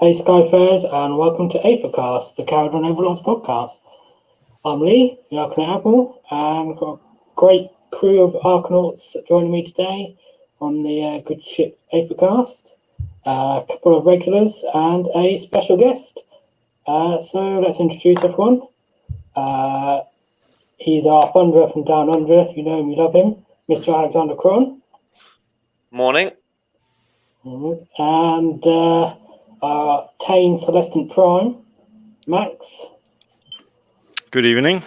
Hey Skyfares, and welcome to Aethercast, the Kharadron Overlords podcast. I'm Lee, the Arcanaut Admiral, and we've got a great crew of Arcanauts joining me today on the good ship Aethercast. A couple of regulars and a special guest. So let's introduce everyone. He's our thunderer from Down Under, if you know him, you love him, Mr. Alexander Cron. Morning. And our Tane Celestant Prime, Max. Good evening.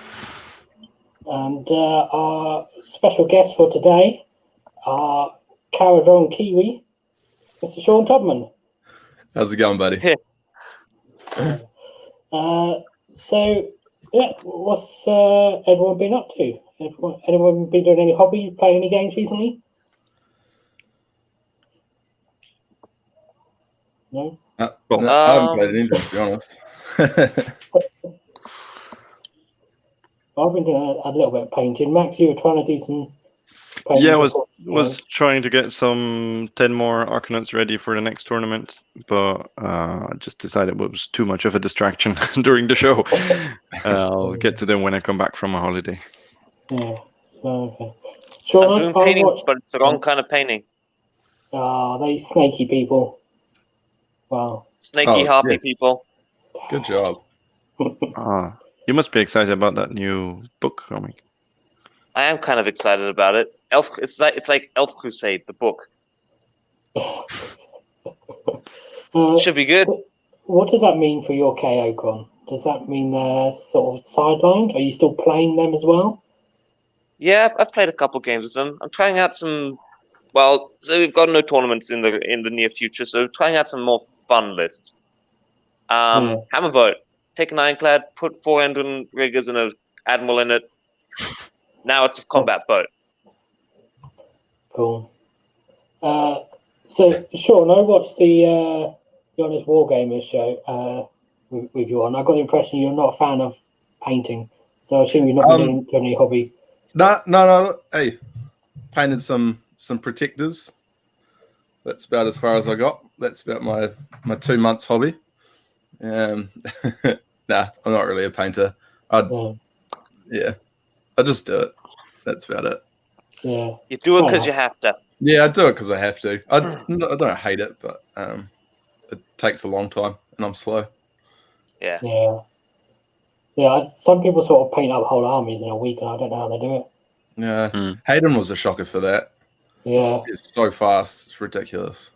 And our special guest for today, our Kharadron Kiwi, Mr. Shaun Tubman. How's it going, buddy? What's everyone been up to? Anyone been doing any hobby, playing any games recently? No? I haven't played anything, to be honest. I've been doing a little bit of painting. Max, you were trying to do some painting. Yeah, I was trying to get some 10 more Arcanauts ready for the next tournament, but I just decided it was too much of a distraction during the show. I'll get to them when I come back from a holiday. Yeah, okay. Sure, I'm doing painting, but it's the wrong kind of painting. These snaky people. Wow. Snaky, harpy people. Good job. You must be excited about that new book coming. I am kind of excited about it. It's like Elf Crusade, the book. Should be good. What does that mean for your KO Con? Does that mean they're sort of sidelined? Are you still playing them as well? Yeah, I've played a couple games with them. I'm trying out some. Well, so we've got no tournaments in the near future, so trying out some more fun lists. Hammerboat. Take an ironclad, put 4 engine riggers and an admiral in it. Now it's a combat boat. Cool. So, Sean, I watched the Honest Wargamers show with you on. I got the impression you're not a fan of painting, so I assume you're not doing any hobby. No. Hey, painted some protectors. That's about as far as I got. That's about my 2 months hobby. Nah, I'm not really a painter. I just do it. That's about it. Yeah. You do it because you have to. Yeah, I do it because I have to. I don't hate it, but it takes a long time, and I'm slow. Yeah. Yeah. Some people sort of paint up whole armies in a week, and I don't know how they do it. Yeah. Hayden was a shocker for that. Yeah. It's so fast. It's ridiculous.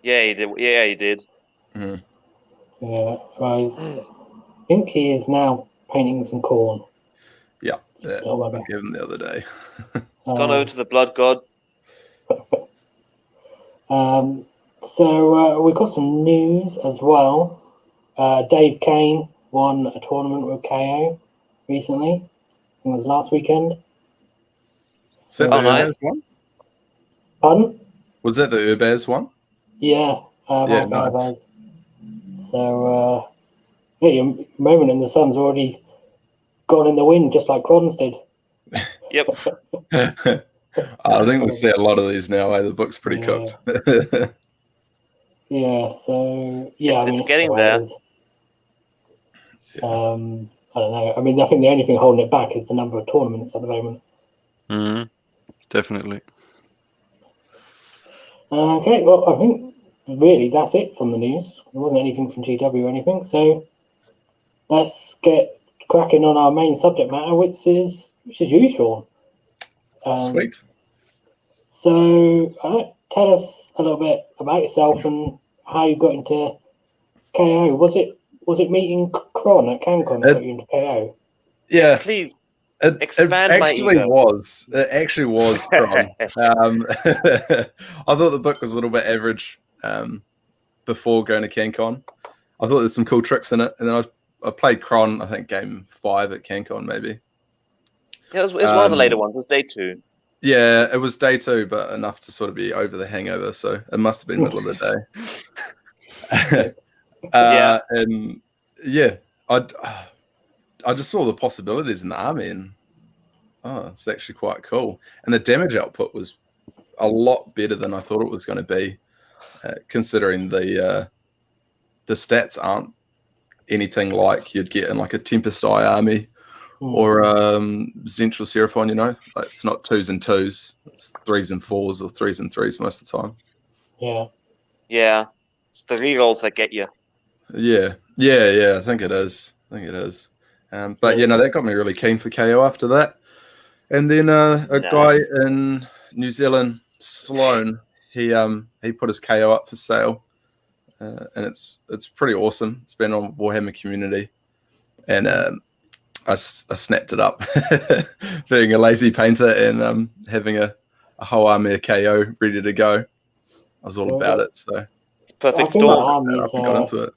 Yeah, he did. Yeah, he did. Mm-hmm. Yeah. I think he is now painting some corn. Yeah. I gave him the other day. He's gone over to the Blood God. So we've got some news as well. Dave Kane won a tournament with KO recently. I think it was last weekend. Is that the nice. Urbaz one? Pardon? Was that the Urbaz one? Yeah. Nice. So, your moment in the sun's already gone in the wind, just like Cron's did. Yep. I think we'll see a lot of these now. The book's pretty cooked. Yeah. So it's getting there. I don't know. I mean, I think the only thing holding it back is the number of tournaments at the moment. Mm-hmm. Definitely. Okay. Well, I think really that's it from the news. There wasn't anything from GW or anything. So let's get cracking on our main subject matter, which is you, Sean. Sweet. So, tell us a little bit about yourself and how you got into KO. Was it meeting Cron at CanCon that got you into KO? Yeah. Please expand my ego. It actually was Cron. I thought the book was a little bit average before going to CanCon. I thought there's some cool tricks in it, and then I played Cron. I think game 5 at CanCon maybe. Yeah, it was one of the later ones. It was day 2. Yeah, it was day 2, but enough to sort of be over the hangover. So it must have been middle of the day. And yeah, I just saw the possibilities in the army, and it's actually quite cool. And the damage output was a lot better than I thought it was going to be, considering the the stats aren't anything like you'd get in like a Tempest Eye army or Central Seraphon, you know, like it's not 2s and 2s, it's 3s and 4s or 3s and 3s most of the time. Yeah, it's the rerolls that get you. Yeah, I think it is. But you know, that got me really keen for KO after that. And then a guy in New Zealand, Sloan, he put his KO up for sale, and it's pretty awesome. It's been on Warhammer Community, and I snapped it up, being a lazy painter and having a whole army of KO ready to go. I was all about it. So perfect I think storm. got into it.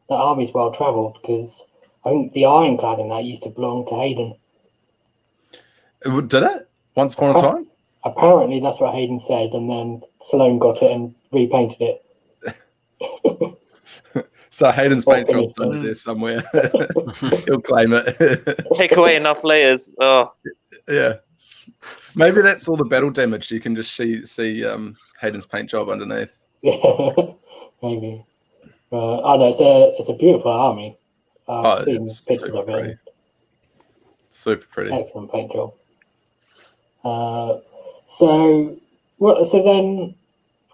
The army's well travelled because I think the ironclad in that used to belong to Hayden. Did it? Once upon a time? Apparently, that's what Hayden said, and then Sloan got it and repainted it. So Hayden's paint job's under there somewhere. He'll claim it. Take away enough layers. Oh, yeah. Maybe that's all the battle damage. You can just see Hayden's paint job underneath. Yeah, maybe. I know it's a beautiful army. I've seen pictures of it. Super pretty. Excellent paint job. So then,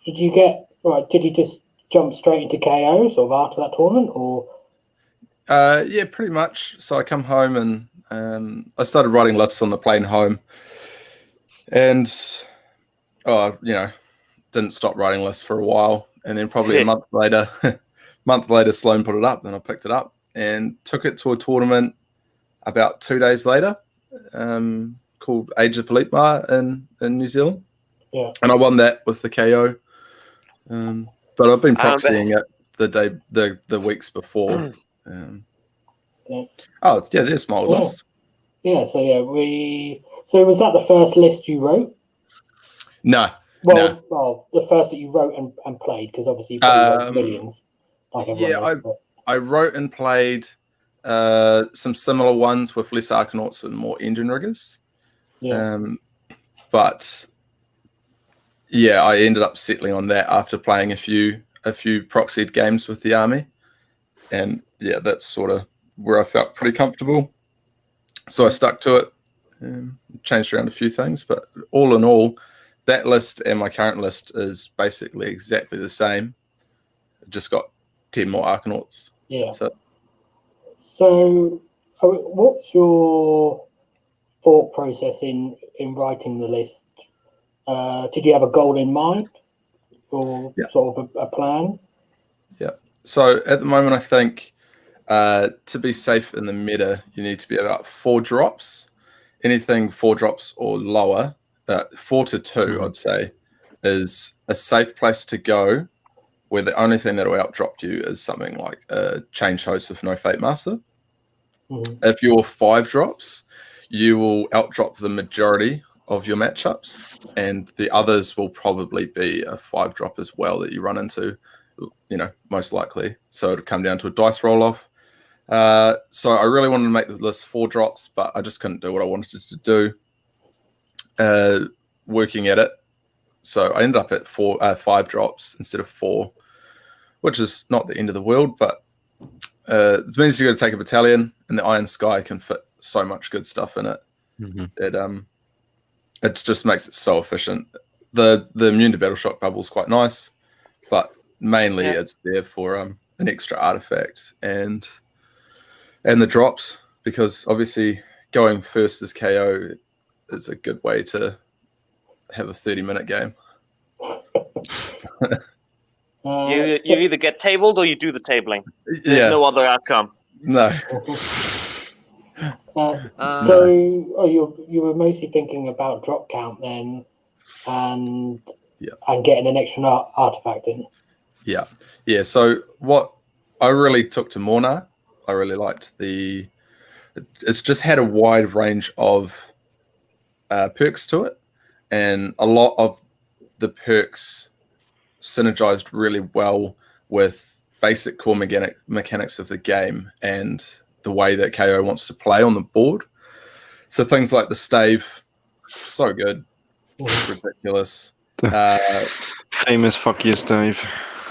did you just jump straight into KO sort of after that tournament, or? Yeah, pretty much. So I come home and I started writing lists on the plane home, and didn't stop writing lists for a while, and then probably a month later, Sloan put it up, and I picked it up and took it to a tournament about 2 days later, called Age of Philippe in New Zealand. Yeah, and I won that with the KO. But I've been proxying it the weeks before. Oh yeah, there's my old list. Yeah, so was that the first list you wrote? No. Well, the first that you wrote and played, because obviously you probably wrote millions. I wrote and played some similar ones with less Arkanauts and more engine riggers. Yeah. But yeah, I ended up settling on that after playing a few proxied games with the army, and yeah, that's sort of where I felt pretty comfortable. So I stuck to it, changed around a few things, but all in all, that list and my current list is basically exactly the same. Just got 10 more Arkanauts. Yeah. So what's your thought process in writing the list? Did you have a goal in mind or sort of a plan? Yeah. So at the moment, I think to be safe in the meta, you need to be about 4 drops. Anything 4 drops or lower, 4 to 2, I'd say, is a safe place to go, where the only thing that will outdrop you is something like a change host with no Fate Master. If you're 5 drops, you will outdrop the majority of your matchups, and the others will probably be a 5 drop as well that you run into, most likely. So it'll come down to a dice roll off. So I really wanted to make the list 4 drops, but I just couldn't do what I wanted to do working at it. So I ended up at 5 drops instead of 4, which is not the end of the world, but it means you got to take a battalion, and the Iron Sky can fit so much good stuff in it. It just makes it so efficient. The immune to battle shock bubble is quite nice, but mainly it's there for an extra artifact and the drops, because obviously going first as KO is a good way to have a 30-minute game. You either get tabled or you do the tabling. There's no other outcome. No. So you were mostly thinking about drop count then, and getting an extra artifact in. Yeah. So what I really took to Mhornar, I really liked it's just had a wide range of perks to it, and a lot of the perks synergized really well with basic core mechanics of the game and the way that KO wants to play on the board. So things like the stave, so good. It's ridiculous. Famous fuck you stave.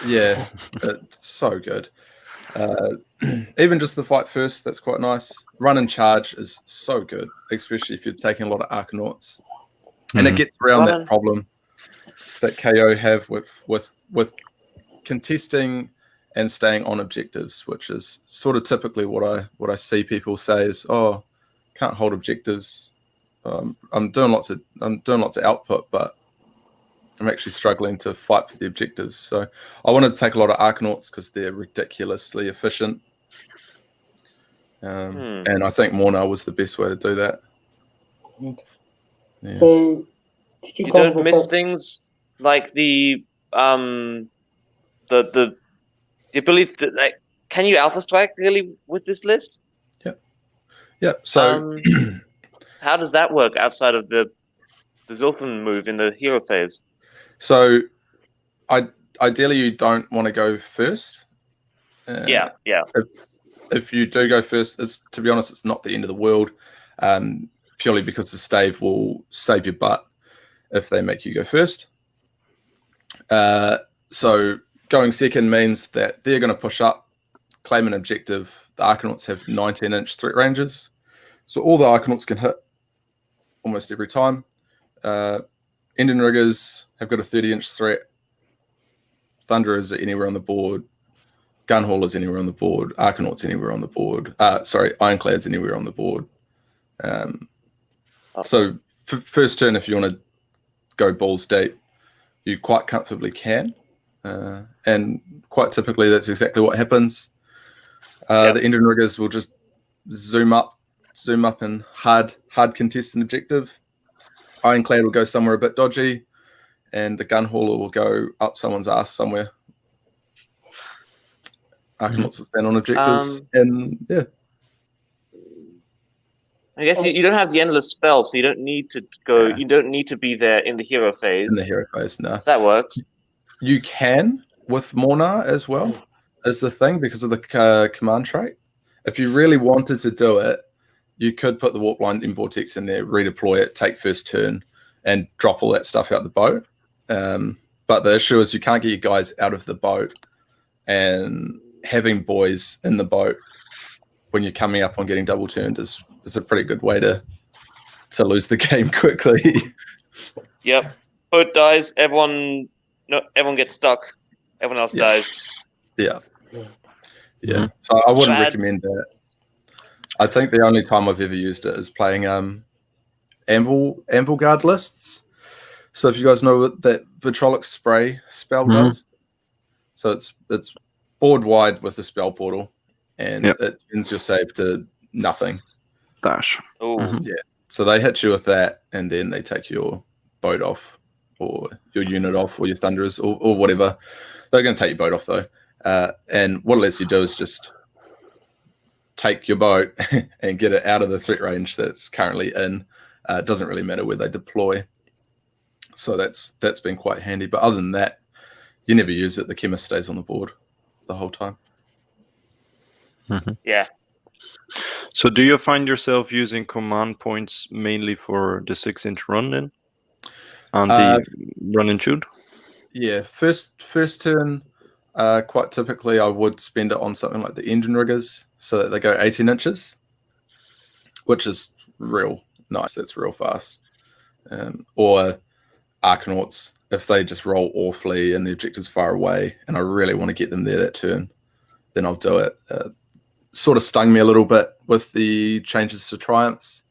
Yeah, it's so good. Even just the fight first, that's quite nice. Run and charge is so good, especially if you're taking a lot of Arkanauts. And it gets around that problem that KO have with contesting and staying on objectives, which is sort of typically what I see people say is, "Oh, can't hold objectives. I'm doing lots of output, but I'm actually struggling to fight for the objectives." So I wanted to take a lot of Arkanauts because they're ridiculously efficient, and I think Mhornar was the best way to do that. Okay. Yeah. So did You don't miss things like the ability to, like, can you alpha strike really with this list? Yeah. So how does that work outside of the Zilfin move in the hero phase? So ideally you don't want to go first. Yeah. If you do go first, to be honest, it's not the end of the world. Purely because the stave will save your butt if they make you go first. So going second means that they're going to push up, claim an objective. The Arkanauts have 19-inch threat ranges, so all the Arkanauts can hit almost every time. Ending Riggers have got a 30-inch threat. Thunderers are anywhere on the board. Gunhaulers anywhere on the board. Arkanauts anywhere on the board. Ironclads anywhere on the board. So first turn, if you want to go balls deep, you quite comfortably can. And quite typically, that's exactly what happens. The Ending Riggers will just zoom up and hard contest an objective. Ironclad will go somewhere a bit dodgy, and the Gunhauler will go up someone's ass somewhere. Arkanauts will stand on objectives, and yeah. I guess you don't have the endless spell, so you don't need to go. Yeah. You don't need to be there in the hero phase. In the hero phase, no. That works. You can with Mhornar as well, is the thing, because of the command trait. If you really wanted to do it, you could put the Warp Blinding Vortex in there, redeploy it, take first turn, and drop all that stuff out the boat. But the issue is you can't get your guys out of the boat, and having boys in the boat when you're coming up on getting double turned is a pretty good way to lose the game quickly. Yep. Boat dies, everyone gets stuck. Everyone else dies. Yeah. So I wouldn't recommend that. I think the only time I've ever used it is playing Anvil Guard lists. So if you guys know what that Vitrolic Spray spell does, so it's board wide with the spell portal, and it ends your save to nothing. Dash. Yeah. So they hit you with that, and then they take your boat off, or your unit off, or your Thunderers, or whatever. They're going to take your boat off though, and what it lets you do is just take your boat and get it out of the threat range that's currently in. It doesn't really matter where they deploy. So that's been quite handy. But other than that, you never use it. The chemist stays on the board the whole time. Yeah. So do you find yourself using command points mainly for the 6-inch run in? And the run and shoot? Yeah. First turn, quite typically I would spend it on something like the Engine Riggers so that they go 18 inches, which is real nice. That's real fast. Or Arkanauts, if they just roll awfully and the objective's far away and I really want to get them there that turn, then I'll do it. Sort of stung me a little bit with the changes to Triumphs,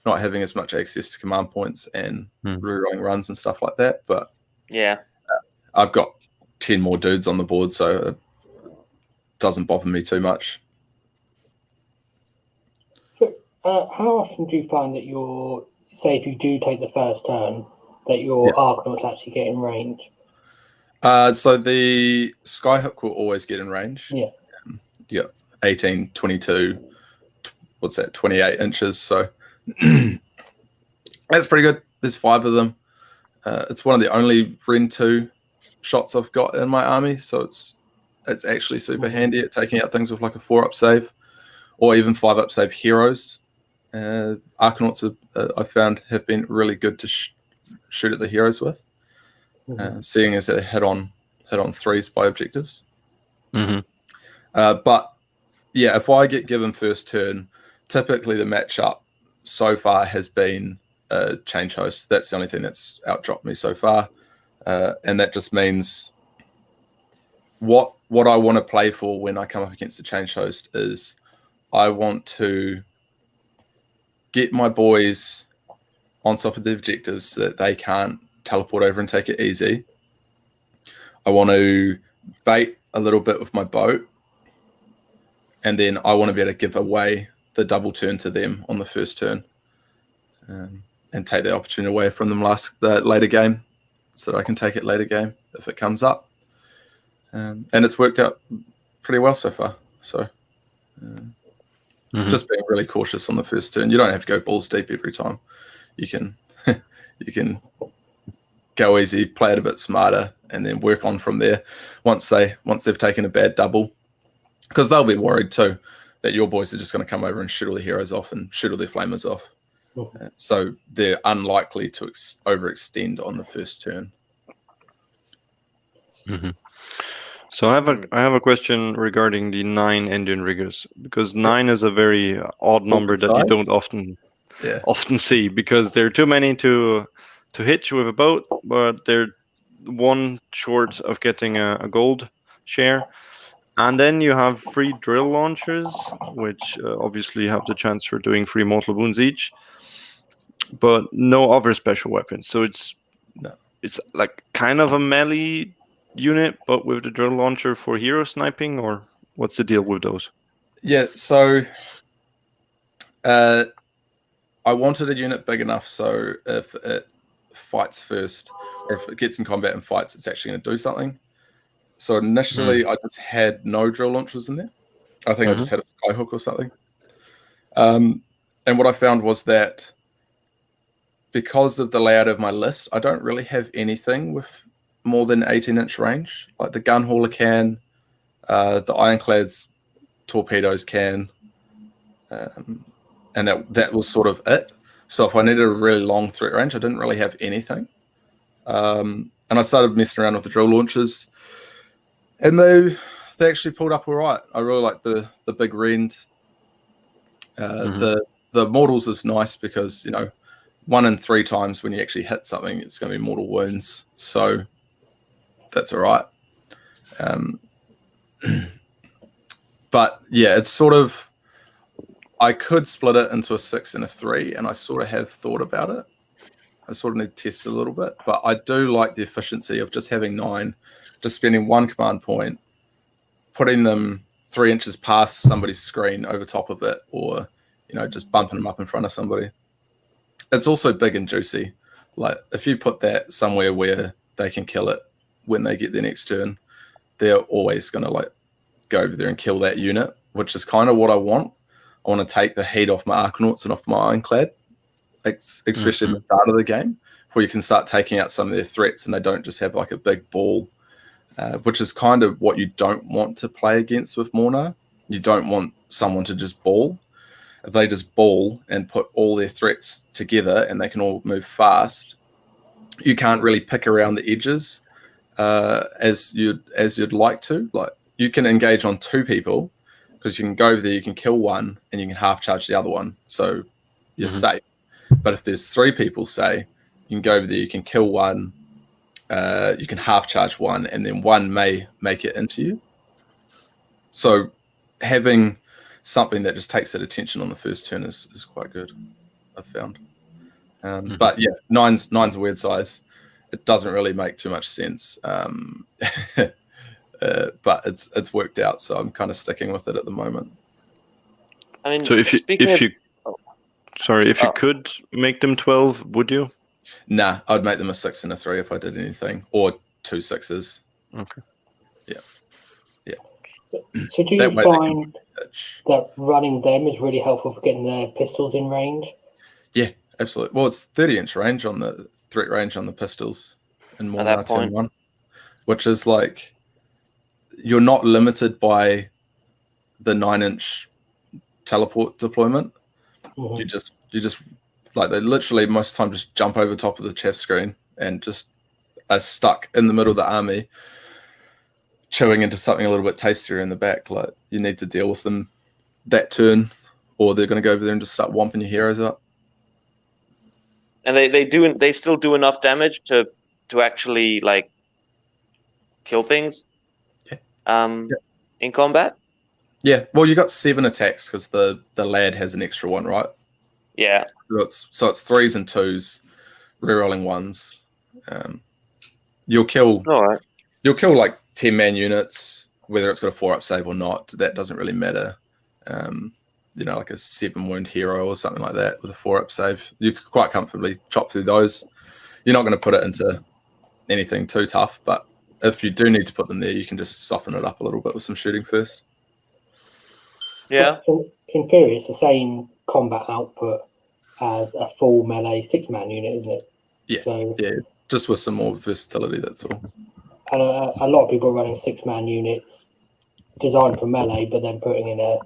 not having as much access to command points and rerolling runs and stuff like that. But yeah, I've got 10 more dudes on the board, so it doesn't bother me too much. So how often do you find that say if you do take the first turn, that your Arkanauts actually get in range? So the Skyhook will always get in range. Yeah. 18, 22, what's that, 28 inches. So that's pretty good. There's 5 of them. It's one of the only Ren 2 shots I've got in my army. So it's actually super handy at taking out things with like a 4-up save or even 5-up save heroes. Arkanauts, I found, have been really good to shoot at the heroes with, seeing as they hit on 3s by objectives. But yeah, if I get given first turn, typically the matchup so far has been change host. That's the only thing that's outdropped me so far, and that just means what I want to play for when I come up against the change host is I want to get my boys on top of the objectives so that they can't teleport over and take it easy. I want to bait a little bit with my boat, and then I want to be able to give away the double turn to them on the first turn, and take the opportunity away from them the later game, so that I can take it later game if it comes up. And it's worked out pretty well so far. So just being really cautious on the first turn. You don't have to go balls deep every time. You can you can go easy, play it a bit smarter, and then work on from there once they've taken a bad double, because they'll be worried too that your boys are just going to come over and shoot all the heroes off and shoot all their flamers off. So they're unlikely to overextend on the first turn. So I have a question regarding the 9 engine riggers, because 9 is a very odd number that you don't often see, because there are too many to hitch with a boat, but they're one short of getting a gold share. And then you have 3 drill launchers, which obviously have the chance for doing 3 mortal wounds each, but no other special weapons. So it's like kind of a melee unit, but with the drill launcher for hero sniping, or what's the deal with those? Yeah, so I wanted a unit big enough so if it fights first, or if it gets in combat and fights, it's actually going to do something. So initially, I just had no drill launchers in there. I think I just had a skyhook or something. And what I found was that because of the layout of my list, I don't really have anything with more than 18-inch range. Like the gun hauler can, the ironclads torpedoes can, and that was sort of it. So if I needed a really long threat range, I didn't really have anything. And I started messing around with the drill launchers, and they actually pulled up all right. I really like the big rend. The mortals is nice because 1 in 3 times when you actually hit something, it's going to be mortal wounds. So that's all right. But yeah, it's sort of, I could split it into a 6 and a 3, and I sort of have thought about it. I sort of need to test it a little bit, but I do like the efficiency of just having 9, just spending 1 command point, putting them 3 inches past somebody's screen over top of it, or just bumping them up in front of somebody. It's also big and juicy. Like if you put that somewhere where they can kill it when they get their next turn, they're always going to go over there and kill that unit, which is kind of what I want. I want to take the heat off my Arcanauts and off my Ironclad, especially at the start of the game, where you can start taking out some of their threats and they don't just have like a big ball, which is kind of what you don't want to play against with Mhornar. You don't want someone to just ball. If they just ball and put all their threats together and they can all move fast, you can't really pick around the edges as you'd like to. Like you can engage on 2 people because you can go over there, you can kill one, and you can half charge the other one, so you're safe. But if there's 3 people, say, you can go over there, you can kill one, you can half charge one, and then one may make it into you. So having something that just takes that attention on the first turn is quite good, I've found. But yeah, nine's a weird size. It doesn't really make too much sense, but it's worked out, so I'm kind of sticking with it at the moment. I mean, so if you could make them 12, would you? Nah, I'd make them a 6 and a 3 if I did anything, or 2 6s. Okay. Yeah. So do you find that running them is really helpful for getting their pistols in range? Yeah, absolutely. Well, it's 30-inch range on the threat range on the pistols in Mhornar turn 1, which is like you're not limited by the 9-inch teleport deployment. You just like they literally most of the time just jump over top of the chaff screen and just are stuck in the middle of the army. chewing into something a little bit tastier in the back. Like you need to deal with them that turn, or they're going to go over there and just start whomping your heroes up. And they still do enough damage to actually like kill things. In combat. Yeah, well, you got 7 attacks because the lad has an extra one, right? Yeah. So it's 3s and 2s, rerolling 1s. You'll kill. All right. You'll kill like 10-man units, whether it's got a 4-up save or not. That doesn't really matter. Like a 7-wound hero or something like that with a 4-up save, you could quite comfortably chop through those. You're not going to put it into anything too tough, but if you do need to put them there, you can just soften it up a little bit with some shooting first. Yeah. In theory, it's the same combat output as a full melee 6-man unit, isn't it? Yeah. So, yeah, just with some more versatility, that's all. And a lot of people are running 6-man units designed for melee, but then putting in a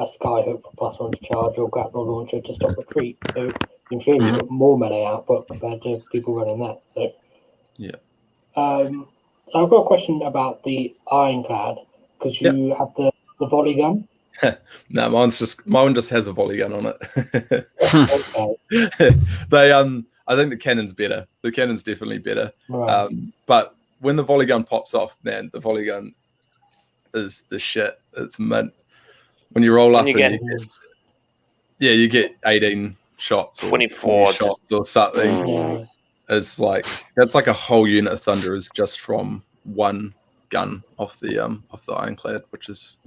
skyhook for +1 to charge or grapple launcher to stop retreat. So in theory, you've got more melee output compared to people running that. So yeah. I've got a question about the Ironclad because you have the volley gun. No, mine just has a volley gun on it. Okay. I think the cannon's better. The cannon's definitely better. Right. But when the volley gun pops off, man, the volley gun is the shit. It's mint. When you roll up you get 18 shots or 24 shots or something. Yeah. It's like that's like a whole unit of thunderers just from one gun off the Ironclad, which is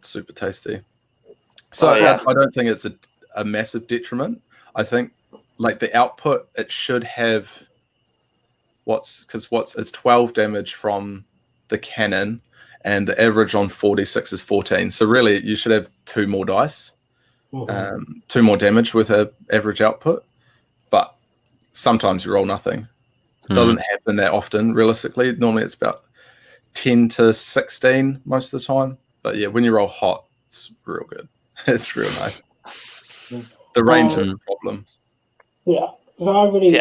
super tasty. So I don't think it's a massive detriment. I think like the output, it should have it's 12 damage from the cannon, and the average on 46 is 14. So really, you should have 2 more dice, 2 more damage with an average output. But sometimes you roll nothing. It doesn't happen that often, realistically. Normally it's about 10 to 16 most of the time. But yeah, when you roll hot, it's real good. It's real nice. The range is a problem. Yeah, so I really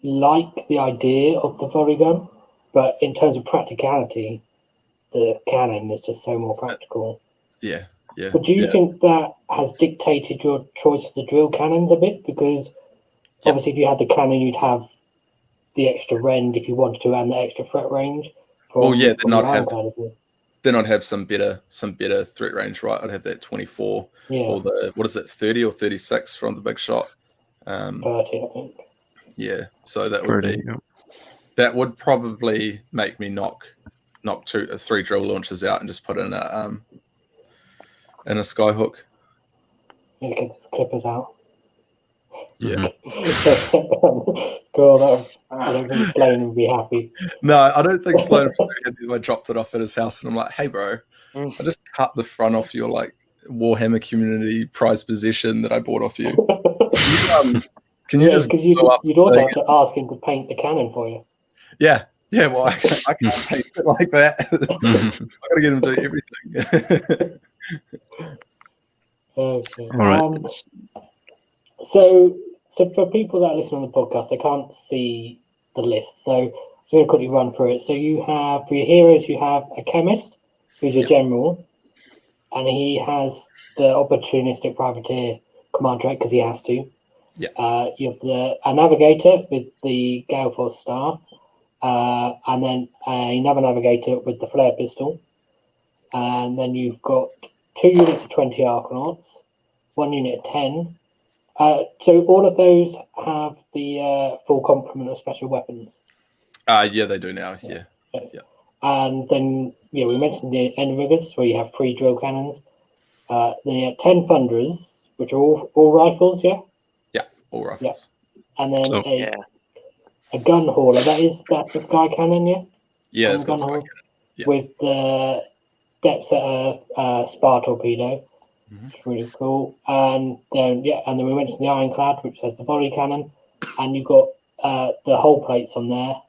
like the idea of the volley gun, but in terms of practicality, the cannon is just so more practical. Yeah. But do you think that has dictated your choice of the drill cannons a bit? Because obviously if you had the cannon, you'd have the extra rend if you wanted to, and the extra threat range. Then I'd have some better threat range, right? I'd have that 24 or the 30 or 36 from the big shot. 30, I think. Yeah, so that would that would probably make me knock 3 drill launchers out and just put in a skyhook. You get those clippers out. Yeah. Cool. I don't think Sloan would be happy. No, I don't think Sloan would be happy if I dropped it off at his house and I'm like, hey, bro, I just cut the front off your like Warhammer community prized possession that I bought off you. Can you just you'd also have to ask him to paint the cannon for you. Yeah, well, I can't paint it like that. I gotta get him to do everything. Okay. All right. So for people that listen on the podcast, they can't see the list. So I'm going to quickly run through it. So you have, for your heroes, you have a chemist, who's a general, and he has the opportunistic privateer command trait because he has to. Yeah. You have a navigator with the Gale Force staff, and then another navigator with the flare pistol. And then you've got 2 units of 20 Arkanauts, 1 unit of 10. So all of those have the full complement of special weapons. Yeah, they do now. Yeah. And then we mentioned the Enriggers, where you have 3 drill cannons. Then you have 10 Thunderers, which are all rifles. Yeah, all rifles. Yeah. And then a gun hauler. That's the sky cannon. Yeah, it's got a sky cannon. Yeah. With the depth setter spar torpedo. It's really cool. And then we mentioned the Ironclad, which has the volley cannon, and you've got the hull plates on there,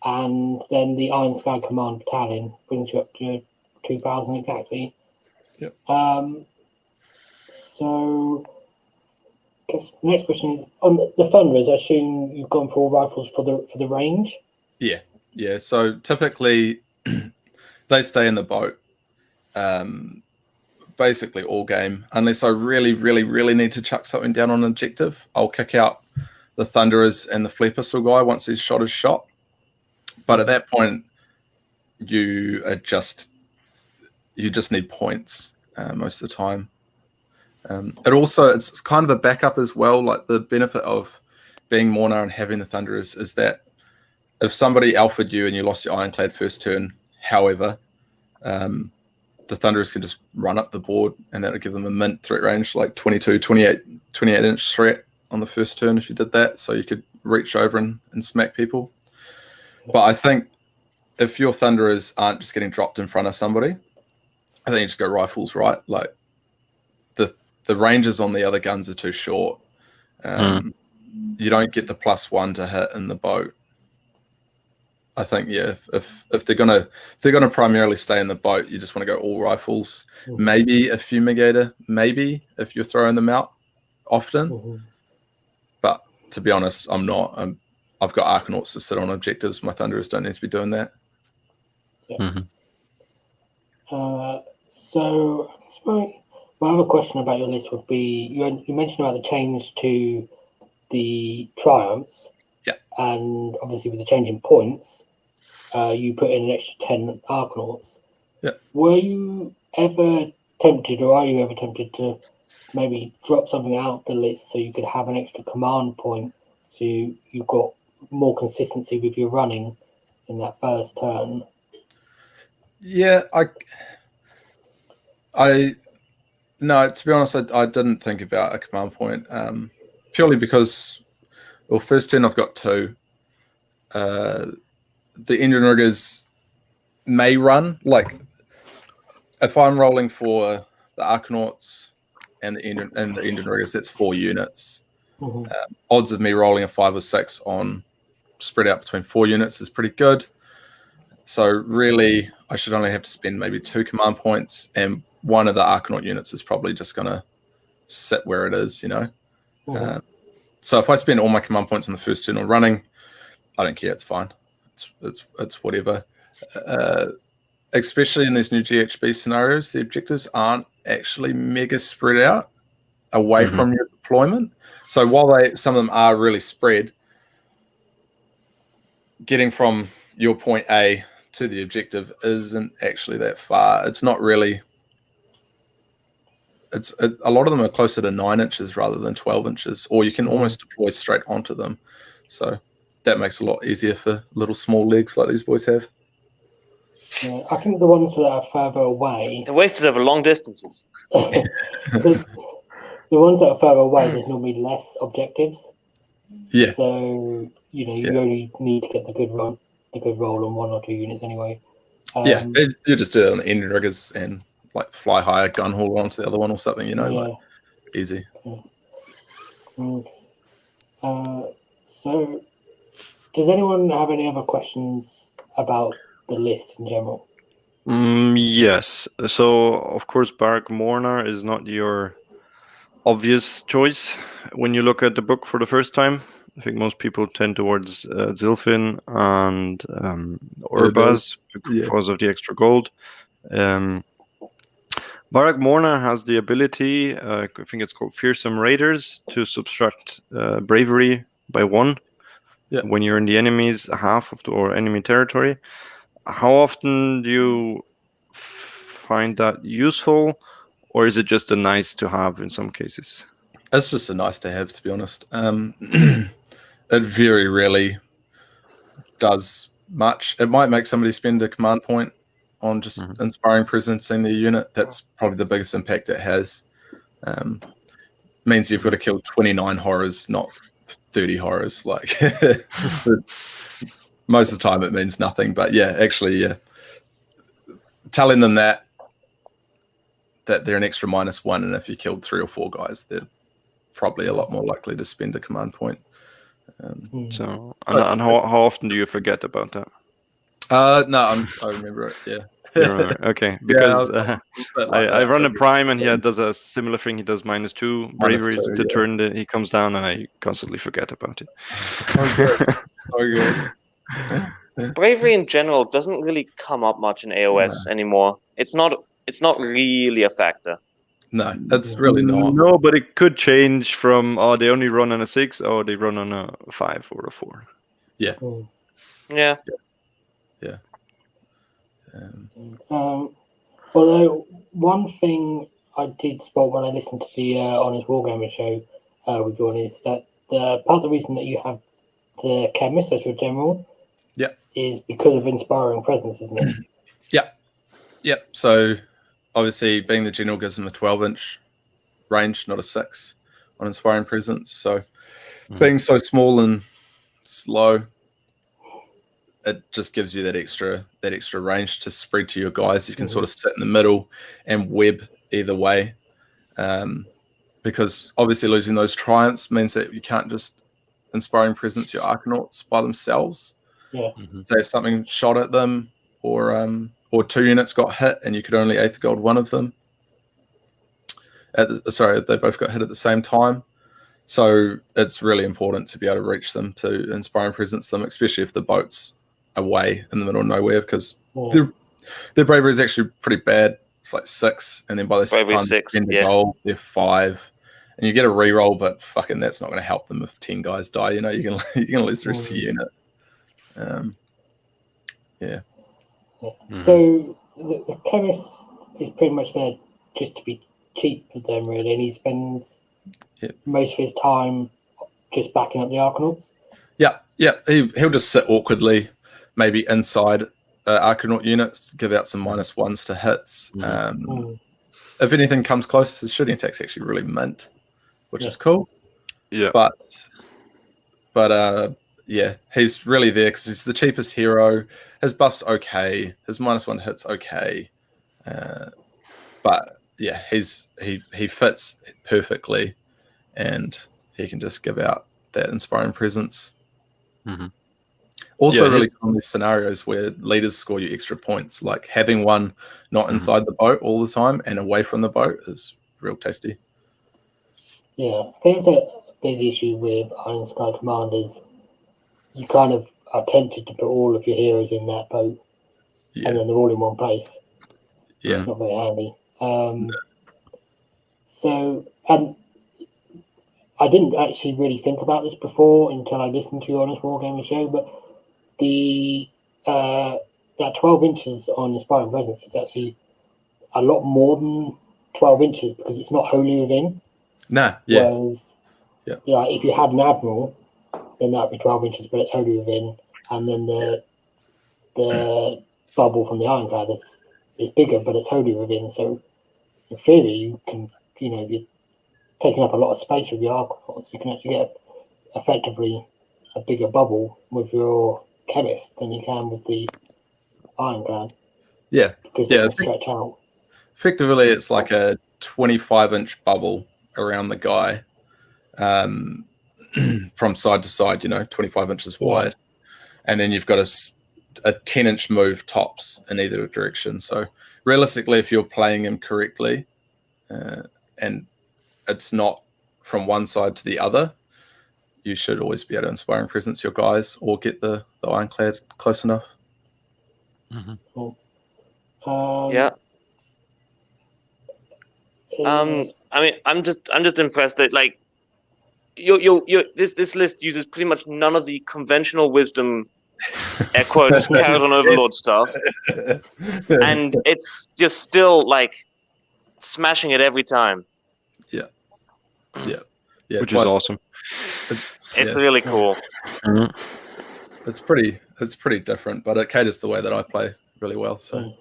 and then the Iron Sky Command Battalion brings you up to 2,000 exactly. Yep. So I guess the next question is on the Thunderers. I assume you've gone for all rifles for the range. Yeah. So typically they stay in the boat basically all game, unless I really, really, really need to chuck something down on an objective. I'll kick out the Thunderers and the Flare Pistol guy once his shot is shot. But at that point, you just need points most of the time. It's kind of a backup as well. Like the benefit of being Mhornar and having the Thunderers is that if somebody alphaed you and you lost your Ironclad first turn, however, the Thunderers can just run up the board and that'll give them a mint threat range, like 28 inch threat on the first turn if you did that. So you could reach over and smack people. But I think if your Thunderers aren't just getting dropped in front of somebody, I think you just go rifles, right? Like the ranges on the other guns are too short. You don't get the +1 to hit in the boat. I think if they're gonna primarily stay in the boat, you just want to go all rifles. Maybe a fumigator, maybe if you're throwing them out often. But to be honest, I'm not. I've got Arkanauts to sit on objectives. My Thunderers don't need to be doing that. So I guess my other question about your list would be, you mentioned about the change to the triumphs. Yeah. And obviously with the change in points, you put in an extra 10 Arkanauts. Yeah. Were you ever tempted, or are you ever tempted to maybe drop something out the list so you could have an extra command point, so you've got more consistency with your running in that first turn? Yeah, no, to be honest, I didn't think about a command point, purely because, well, first turn I've got 2. The engine riggers may run. Like, if I'm rolling for the Arkanauts and the engine riggers, that's 4 units. Odds of me rolling a 5 or 6 on spread out between 4 units is pretty good. So really, I should only have to spend maybe 2 command points, and one of the Arcanaut units is probably just going to sit where it is, you know. So if I spend all my command points on the first turn on running, I don't care. It's fine. It's whatever. Especially in these new GHB scenarios, the objectives aren't actually mega spread out away from your deployment. So while some of them are really spread, getting from your point A to the objective isn't actually that far. It's not really. A lot of them are closer to 9 inches rather than 12 inches, or you can almost deploy straight onto them. So that makes it a lot easier for little small legs like these boys have. Yeah, I think the ones that are further away, They're wasted over long distances. the ones that are further away, there's normally less objectives. Yeah. So you only need to get the good roll on 1 or 2 units anyway. You just do it on the engine riggers and like fly higher gun haul onto the other one or something, you know, like easy. So does anyone have any other questions about the list in general? Yes. So of course Barrack-Mourner is not your obvious choice when you look at the book for the first time. I think most people tend towards Zilfin and Urbaz because of the extra gold. Barrack-Mourner has the ability, I think it's called Fearsome Raiders, to subtract bravery by 1 when you're in the enemy's half of or enemy territory. How often do you find that useful, or is it just a nice to have in some cases? It's just a nice to have, to be honest. It very rarely does much. It might make somebody spend a command point on just inspiring presence in their unit. That's probably the biggest impact it has. Means you've got to kill 29 horrors, not 30 horrors. Like most of the time it means nothing. But telling them that they're an extra -1, and if you killed 3 or 4 guys, they're probably a lot more likely to spend a command point. So, and how often do you forget about that? No, I remember it. Yeah. Okay, because I run a prime and he does a similar thing. He does -2 bravery to turn that he comes down, and I constantly forget about it. So good. bravery in general doesn't really come up much in AOS anymore. It's not really a factor. No, that's really not. No, but it could change from they only run on a 6 or they run on a 5 or a 4. Yeah. Yeah. Yeah. Although one thing I did spot when I listened to the Honest Wargaming show with John is that part of the reason that you have the chemist as your general is because of inspiring presence, isn't it? Yep. So obviously being the general gives them a 12-inch range, not a 6 on inspiring presence. So being so small and slow, it just gives you that extra range to spread to your guys. You can sort of sit in the middle and web either way. Because obviously losing those triumphs means that you can't just inspiring presence your Arcanauts by themselves. Yeah. So if something shot at them or 2 units got hit and you could only Aether Gold one of them. They both got hit at the same time. So it's really important to be able to reach them, to inspiring presence them, especially if the boat's away in the middle of nowhere, because their bravery is actually pretty bad. It's like 6, and then by the time they goal, they're 5. And you get a reroll, but fucking that's not going to help them if 10 guys die. You know, you're gonna lose the rest of the unit. So the chemist is pretty much there just to be cheap with them, really, and he spends most of his time just backing up the Arcanauts. Yeah. He'll just sit awkwardly, maybe inside Arcanaut units, give out some -1s to hits. If anything comes close, his shooting attack's actually really mint, which is cool. Yeah. But he's really there because he's the cheapest hero. His buff's okay. His -1 hits okay. But yeah, he fits perfectly, and he can just give out that inspiring presence. Also, really cool in these scenarios where leaders score you extra points, like having one not inside the boat all the time and away from the boat is real tasty. Yeah, I think it's a big issue with Iron Sky Commanders. You kind of are tempted to put all of your heroes in that boat, and then they're all in one place. Yeah, it's not very handy. So, and I didn't actually really think about this before until I listened to your Honest Wargaming show, but that 12 inches on Inspiring Presence is actually a lot more than 12 inches because it's not wholly within. Whereas, if you had an Admiral, then that would be 12 inches, but it's wholly within. And then the bubble from the Ironclad is bigger, but it's wholly within. So, in theory, you can, you're taking up a lot of space with your Arcanauts. You can actually get effectively a bigger bubble with your chemist than you can with the Ironclad. Yeah. Because they can stretch out. Effectively, it's like a 25-inch bubble around the guy from side to side, 25 inches wide. And then you've got a 10-inch move tops in either direction. So realistically, if you're playing him correctly and it's not from one side to the other, you should always be able to Inspiring Presence your guys or get the Ironclad close enough. Cool. I mean, I'm just impressed that this list uses pretty much none of the conventional wisdom, air quotes, Kharadron Overlord stuff, and it's just still smashing it every time. Yeah, which is awesome. It's really cool. It's pretty different, but it caters the way that I play really well, so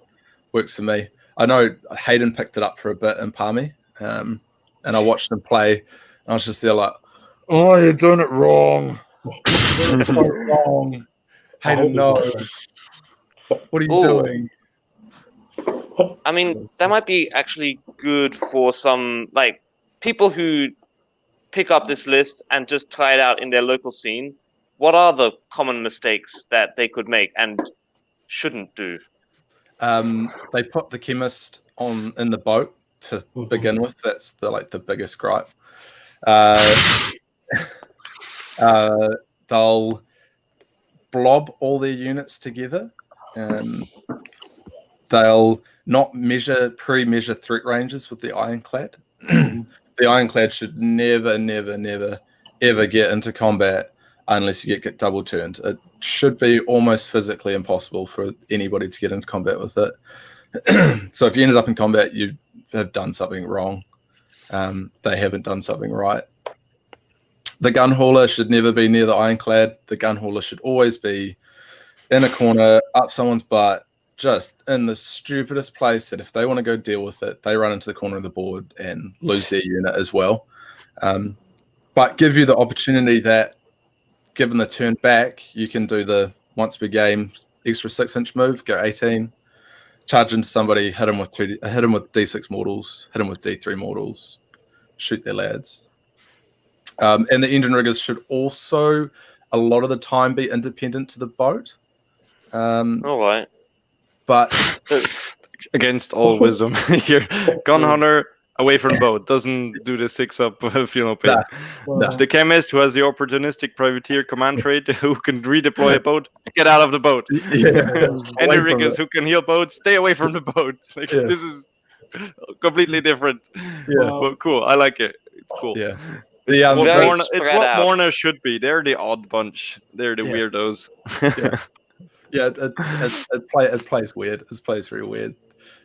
works for me. I know Hayden picked it up for a bit in Palmy, and I watched him play, and I was just there like, "Oh, you're doing it wrong. You're doing it so wrong. Hayden, no. What are you doing?" I mean, that might be actually good for some people who pick up this list and just try it out in their local scene. What are the common mistakes that they could make and shouldn't do? They put the chemist in the boat to begin with. That's the biggest gripe. They'll blob all their units together. They'll not pre-measure threat ranges with the Ironclad. The Ironclad should never, ever get into combat unless you get double turned. It should be almost physically impossible for anybody to get into combat with it. So if you ended up in combat, you have done something wrong. They haven't done something right. The gun hauler should never be near the Ironclad. The gun hauler should always be in a corner, up someone's butt, just in the stupidest place that if they want to go deal with it, they run into the corner of the board and lose their unit as well. But give you the opportunity that, given the turn back, you can do the once per game extra 6-inch move, go 18, charge into somebody, hit them with D6 mortals, hit them with D3 mortals, shoot their lads. And the engine riggers should also, a lot of the time, be independent to the boat. All right. But against all wisdom here, gun hunter away from boat doesn't do the 6-up pain. No. The chemist who has the opportunistic privateer command trait who can redeploy a boat, get out of the boat. And the riggers who can heal boats, stay away from the boat. This is completely different. But cool, I like it. It's cool. Yeah. It's what Mhornar should be. They're the odd bunch. They're the weirdos. It plays weird. It plays very weird.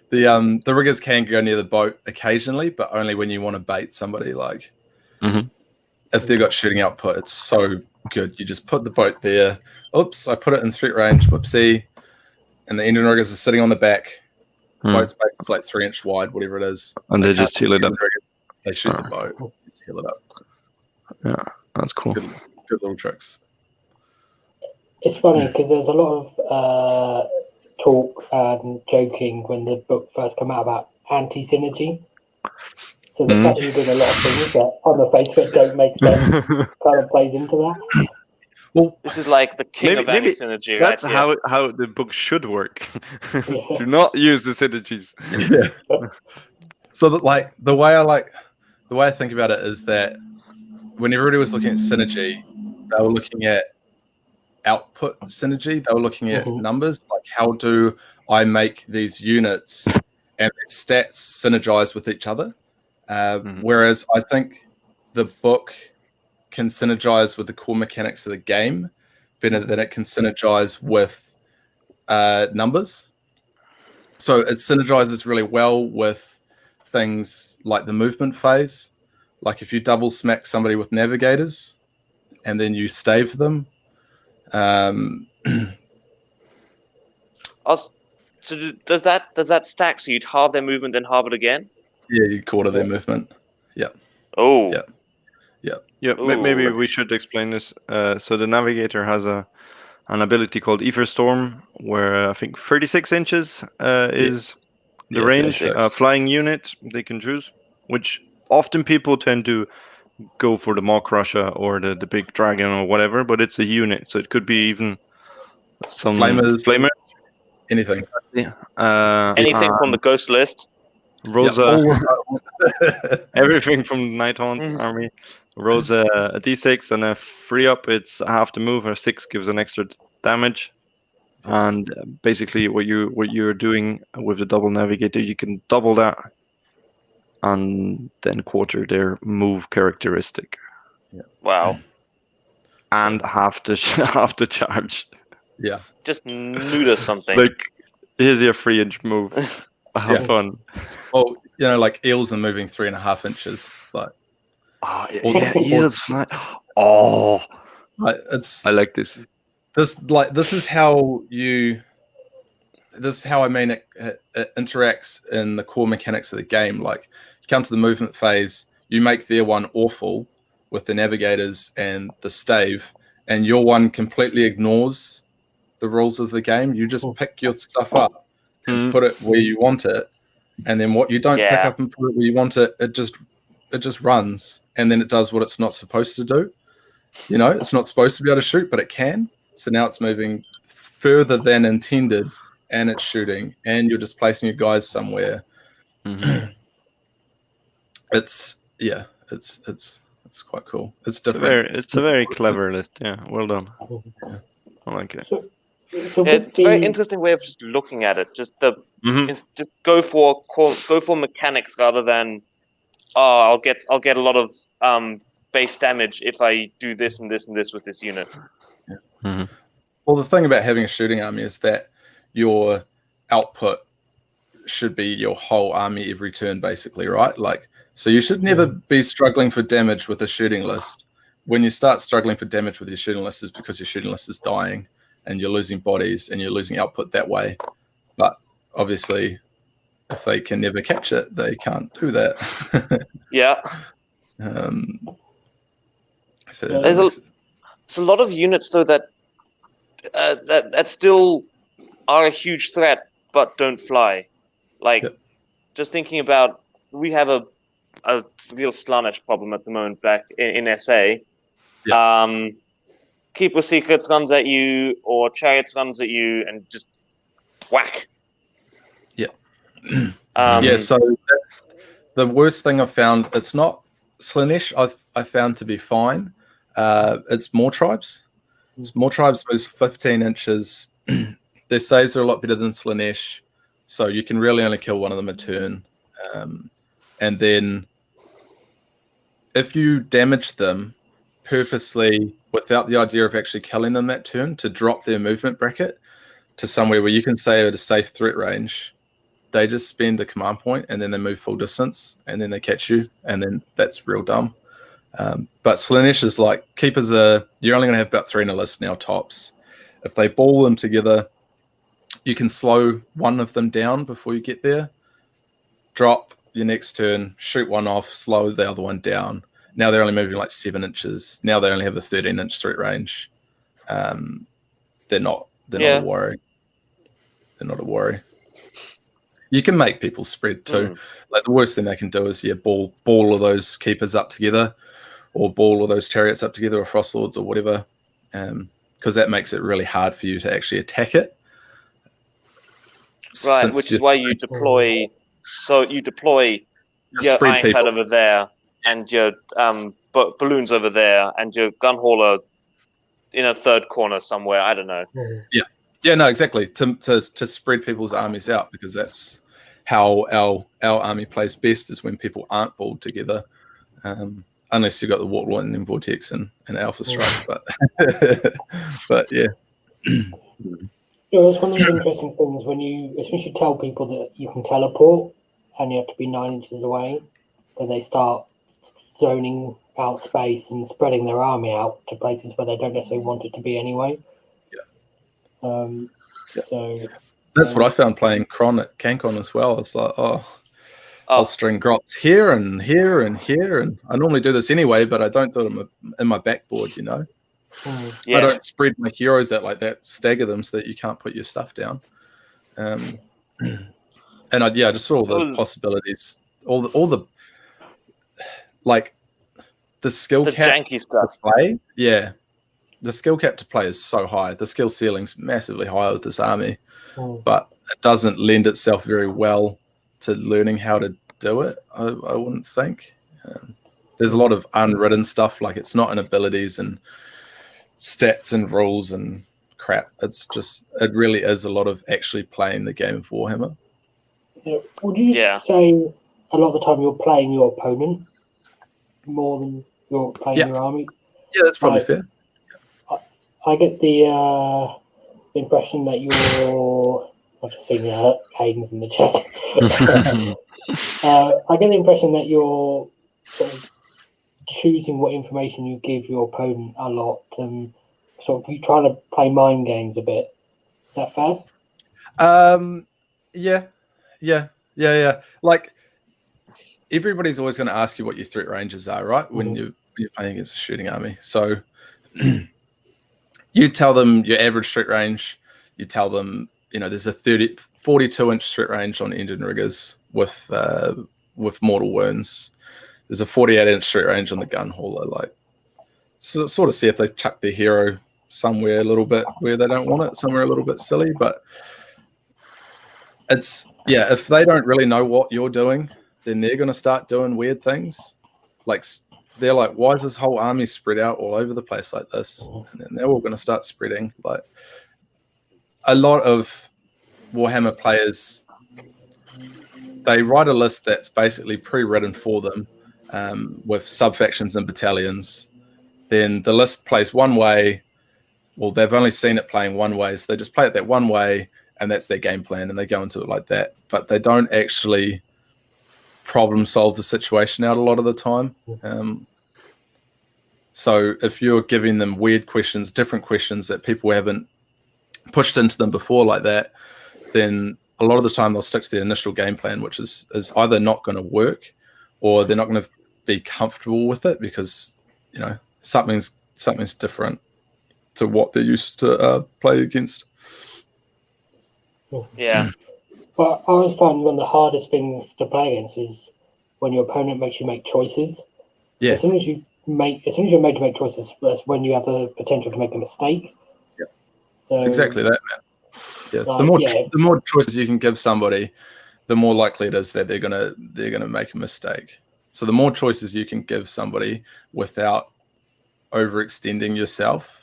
The riggers can go near the boat occasionally, but only when you want to bait somebody. Like if they've got shooting output, it's so good. You just put the boat there. Oops, I put it in threat range. Whoopsie. And the engine riggers are sitting on the back. Boat space is like 3-inch wide, whatever it is. And they just heal it up. They shoot the boat. Just heal it up. Yeah, that's cool. Good little tricks. It's funny because there's a lot of talk and joking when the book first came out about anti-synergy. So the fact that you're doing a lot of things that on the face of it don't make sense kind of plays into that. Well, this is like the king of anti-synergy. That's right? how the book should work. Do not use the synergies. So that the way I think about it is that when everybody was looking at synergy, they were looking at output synergy. They were looking at numbers, like how do I make these units and their stats synergize with each other. Whereas I think the book can synergize with the core mechanics of the game better than it can synergize with numbers. So it synergizes really well with things like the movement phase. Like if you double smack somebody with navigators and then you stave them. So does that stack? So you'd halve their movement, then halve it again? Yeah, you quarter their movement. Yeah. Oh. Yeah. Maybe we should explain this. So the navigator has an ability called Ether Storm, where I think 36 inches is the range. Flying unit they can choose, which often people tend to go for the Maw Crusher or the big dragon or whatever, but it's a unit, so it could be even some flamer, anything. Anything from the ghost list. Rosa, everything from Night Haunt army. Rosa a D6 and a free up. It's half the move, or 6 gives an extra damage. And basically, what you're doing with the double navigator, you can double that and then quarter their move characteristic. Wow. And half the charge. Yeah. Just neuter something. Like, here's your 3-inch move. Have fun. Well, like eels are moving 3.5 inches. Like, eels fly. Oh, I like this. This is how I mean it interacts in the core mechanics of the game. Like, you come to the movement phase, you make their one awful with the navigators and the stave, and your one completely ignores the rules of the game. You just pick your stuff up and put it where you want it, and then what you don't pick up and put it where you want it, it just runs, and then it does what it's not supposed to do. It's not supposed to be able to shoot, but it can. So now it's moving further than intended, and it's shooting, and you're just placing your guys somewhere. It's quite cool. It's different. It's a very clever list. Yeah, well done. I like it. So It's a very interesting way of just looking at it. Just just go for mechanics rather than I'll get a lot of base damage if I do this and this and this with this unit. Yeah. Mm-hmm. Well, the thing about having a shooting army is that your output should be your whole army every turn, basically, right? Like, so you should never be struggling for damage with a shooting list. When you start struggling for damage with your shooting list, is because your shooting list is dying and you're losing bodies and you're losing output that way. But obviously, if they can never catch it, they can't do that. Yeah. So there's a lot of units though that still are a huge threat but don't fly. Like, just thinking about, we have a real Slaanesh problem at the moment back in SA. Yeah. Keeper Secrets runs at you, or Chariots runs at you, and just whack. Yeah. So that's the worst thing I've found. It's not Slaanesh. I found to be fine. It's more tribes. It's more tribes moves 15 inches. Their saves are a lot better than Slaanesh, so you can really only kill one of them a turn. And then if you damage them purposely without the idea of actually killing them that turn, to drop their movement bracket to somewhere where you can say at a safe threat range, they just spend a command point and then they move full distance and then they catch you, and then that's real dumb. But Slaanesh is like, keepers you're only going to have about 3 in a list now tops. If they ball them together, you can slow one of them down before you get there, drop your next turn, shoot one off, slow the other one down. Now they're only moving like 7 inches. Now they only have a 13-inch threat range. They're not a worry. They're not a worry. You can make people spread too. Like, the worst thing they can do is ball all those keepers up together, or ball all those chariots up together, or frost lords, or whatever, because that makes it really hard for you to actually attack it. Right, which is why you deploy. So you deploy your Ironclad over there, and your balloons over there, and your gun hauler in a third corner somewhere. I don't know. Yeah, no, exactly. To spread people's armies out, because that's how our army plays best, is when people aren't balled together. Unless you've got the Warlord and Vortex and Alpha Strike, but yeah. It's one of those interesting things when you especially tell people that you can teleport and you have to be 9 inches away, that they start zoning out space and spreading their army out to places where they don't necessarily want it to be anyway. So that's what I found playing Kron at CanCon as well. It's like, I'll string grots here and here and here, and I normally do this anyway, but I don't do them in my backboard, you know. I don't spread my heroes out like that, stagger them so that you can't put your stuff down. And I just saw all the possibilities, all the like the skill cap janky stuff to play. Yeah, the skill cap to play is so high. The skill ceiling's massively high with this army, but it doesn't lend itself very well to learning how to do it. I wouldn't think. There's a lot of unwritten stuff, like it's not in abilities and stats and rules and crap. It's just, it really is a lot of actually playing the game of Warhammer. Would you say a lot of the time you're playing your opponent more than you're playing your army? Yeah, that's probably fair. I get the impression that you're... I've just seen Hayden's in the chat. I get the impression that you're sort of choosing what information you give your opponent a lot, and sort of you trying to play mind games a bit. Is that fair? Yeah. Like, everybody's always going to ask you what your threat ranges are, right? When you're playing against a shooting army. So you tell them your average threat range. You tell them, there's a 42-inch threat range on engine riggers with mortal wounds. There's a 48-inch threat range on the gun hauler. Like, so, sort of see if they chuck their hero somewhere a little bit where they don't want it, somewhere a little bit silly. But it's, if they don't really know what you're doing, then they're going to start doing weird things. Like, they're like, why is this whole army spread out all over the place like this? And then they're all going to start spreading. Like a lot of Warhammer players, they write a list that's basically pre-written for them with sub-factions and battalions. Then the list plays one way. Well, they've only seen it playing one way, so they just play it that one way, and that's their game plan, and they go into it like that. But they don't actually problem solve the situation out a lot of the time. So if you're giving them weird questions, different questions that people haven't pushed into them before like that, then a lot of the time they'll stick to their initial game plan, which is either not going to work or they're not going to be comfortable with it because, you know, something's different to what they're used to play against. Yeah. But I always find one of the hardest things to play against is when your opponent makes you make choices. Yeah. As soon as you're made to make choices, that's when you have the potential to make a mistake. Yeah. So Exactly that, man. Yeah. Like, The more choices you can give somebody, the more likely it is that they're gonna make a mistake. So the more choices you can give somebody without overextending yourself,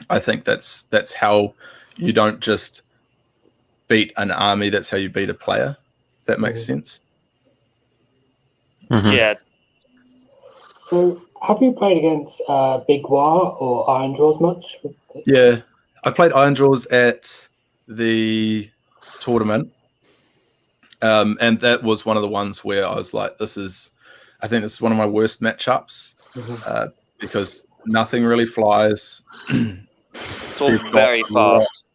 I think that's how you don't just beat an army. That's how you beat a player. If that makes sense. Mhm. Yeah. So have you played against Big War or Iron Draws much? Yeah, I played Iron Draws at the tournament, and that was one of the ones where I was like, I think this is one of my worst matchups because nothing really flies. It's all very fast.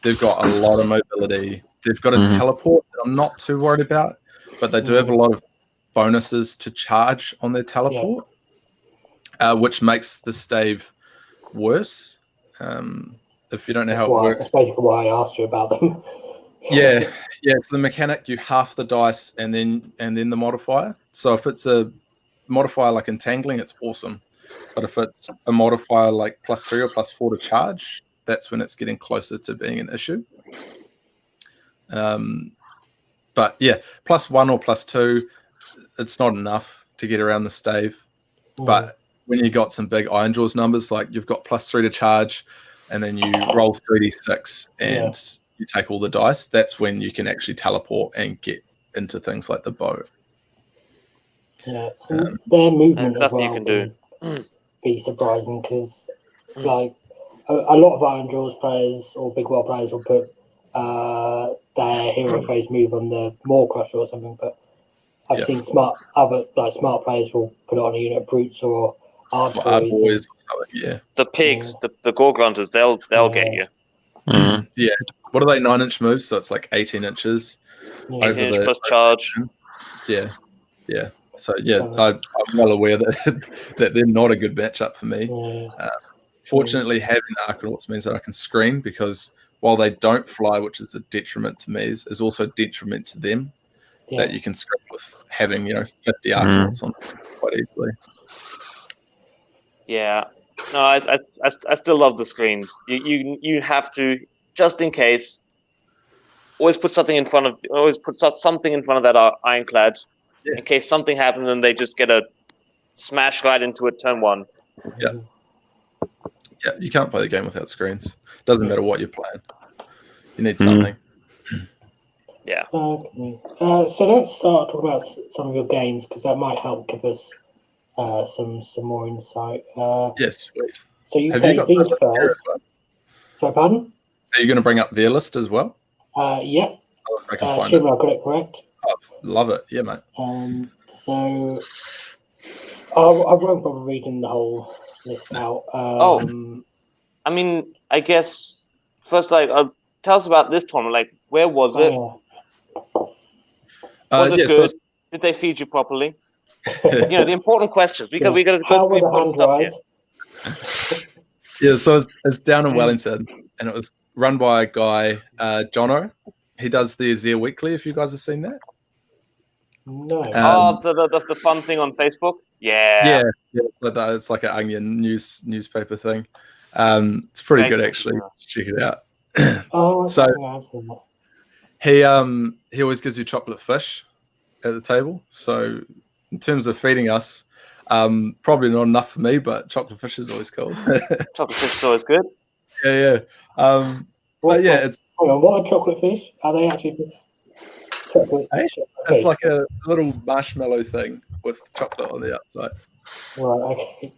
They've got a lot of mobility. They've got a teleport that I'm not too worried about, but they do have a lot of bonuses to charge on their teleport, which makes the stave worse. If you don't know how it works. That's basically why I asked you about them. Yeah, it's the mechanic. You half the dice and then the modifier. So if it's a modifier like entangling, it's awesome. But if it's a modifier like +3 or +4 to charge, that's when it's getting closer to being an issue. But yeah, +1 or +2, it's not enough to get around the stave. But when you got some big Iron Jaws numbers, like you've got +3 to charge, and then you roll 3d6 and you take all the dice, that's when you can actually teleport and get into things like the boat. Yeah, their movement as well you can do. Be surprising because, like, a lot of Iron Jaws players or Big War players will put their hero phase move on the Maw Crusher or something, but I've seen smart players will put it on a unit of brutes or Ard Boys or something, The pigs, the Gore Grunters, they'll get you. Yeah. What are they, 9-inch moves? So it's like 18 inches. 18 inch plus charge. Yeah. So I'm well aware that that they're not a good matchup for me. Fortunately, having Arkanauts means that I can screen, because while they don't fly, which is a detriment to me, is also a detriment to them. That you can screen with having 50 Arkanauts on quite easily. Yeah. No, I still love the screens. You have to, just in case, always put something in front of that ironclad in case something happens and they just get a smash right into it turn 1. Yeah, you can't play the game without screens. Doesn't matter what you're playing. You need something. Yeah. Okay. So let's start talking about some of your games, because that might help give us some more insight. Yes, sweet. So you played Zenith first. Sorry, pardon? Are you going to bring up their list as well? Yeah. I can find it. I got it correct. Oh, love it. Yeah, mate. So I won't bother reading the whole list out. I mean, I guess first, tell us about this tournament. Like, where was it? Was it good? Did they feed you properly? The important questions. We got to go through the important stuff Yeah, here. so it's down in Wellington, and it was run by a guy, Jono. He does the Azir Weekly, if you guys have seen that. No. The fun thing on Facebook? Yeah. Yeah, it's like an Onion newspaper thing. It's pretty good, actually. Check it out. He always gives you chocolate fish at the table. So in terms of feeding us, Probably not enough for me, but chocolate fish is always cool. Chocolate fish is always good. Yeah. But yeah, it's what are chocolate fish? Are they actually just chocolate? Hey, chocolate it's fish? like a little marshmallow thing with chocolate on the outside, Right. Okay.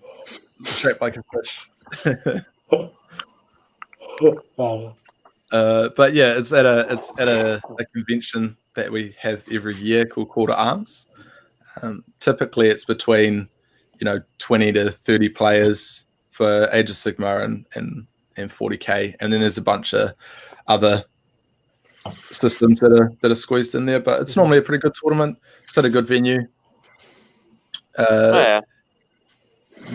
shaped like a fish. But yeah, it's at a convention that we have every year called Call to Arms. Typically, it's between 20 to 30 players for Age of Sigma and 40k, and then there's a bunch of other systems that are squeezed in there. But it's normally a pretty good tournament. It's at a good venue. Yeah.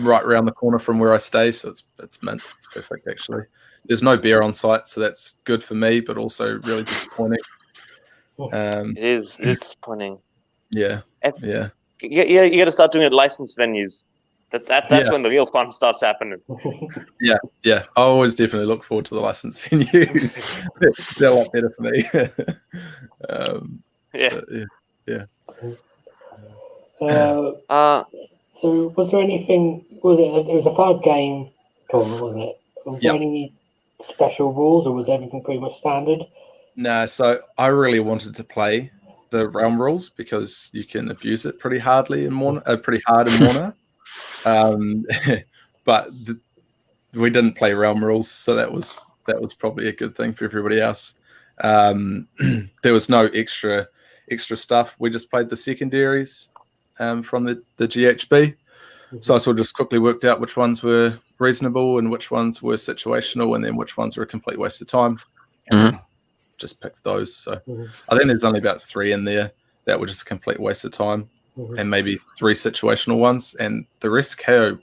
Right around the corner from where I stay, so it's mint. It's perfect, actually. There's no beer on site, so that's good for me, but also really disappointing. It is disappointing. Yeah. You got to start doing it at licensed venues. That's when the real fun starts happening. Yeah. I always definitely look forward to the licensed venues. They're a lot better for me. Yeah. So was there anything? It was a 5-game tournament, wasn't it? Was there any special rules, or was everything pretty much standard? No, so I really wanted to play the realm rules because you can abuse it pretty hard in Mhornar. But we didn't play realm rules, so that was probably a good thing for everybody else. There was no extra stuff. We just played the secondaries from the GHB. So I sort of just quickly worked out which ones were reasonable and which ones were situational, and then which ones were a complete waste of time. And just picked those. So I think there's only about 3 in there that were just a complete waste of time, and maybe 3 situational ones, and the rest KO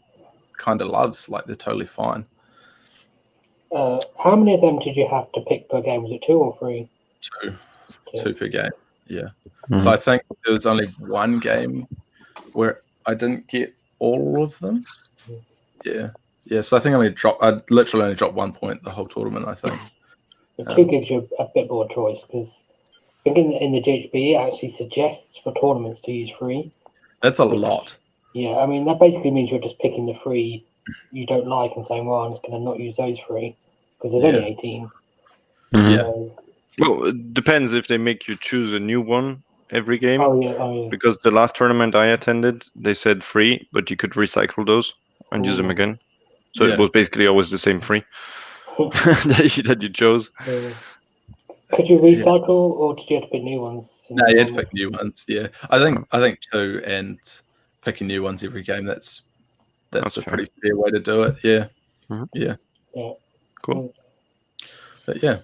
kind of loves. Like, they're totally fine. How many of them did you have to pick per game? Was it 2 or 3? 2 per game. Yeah. So I think there was only 1 game where I didn't get all of them. Yeah. So I think I literally only dropped 1 point the whole tournament, I think. The 2 gives you a bit more choice, because I think in the GHB it actually suggests for tournaments to use 3. That's a lot. Yeah, I mean, that basically means you're just picking the 3 you don't like and saying, well, I'm just going to not use those 3 because there's only 18. Yeah. Well, it depends if they make you choose a new one every game. Oh yeah. Because the last tournament I attended, they said 3, but you could recycle those and use them again. So it was basically always the same 3 that you chose. Could you recycle, or did you have to pick new ones? No, you had to pick new ones. Yeah, I think 2 and picking new ones every game. That's a pretty fair way to do it. Yeah. Yeah. Cool. But yeah.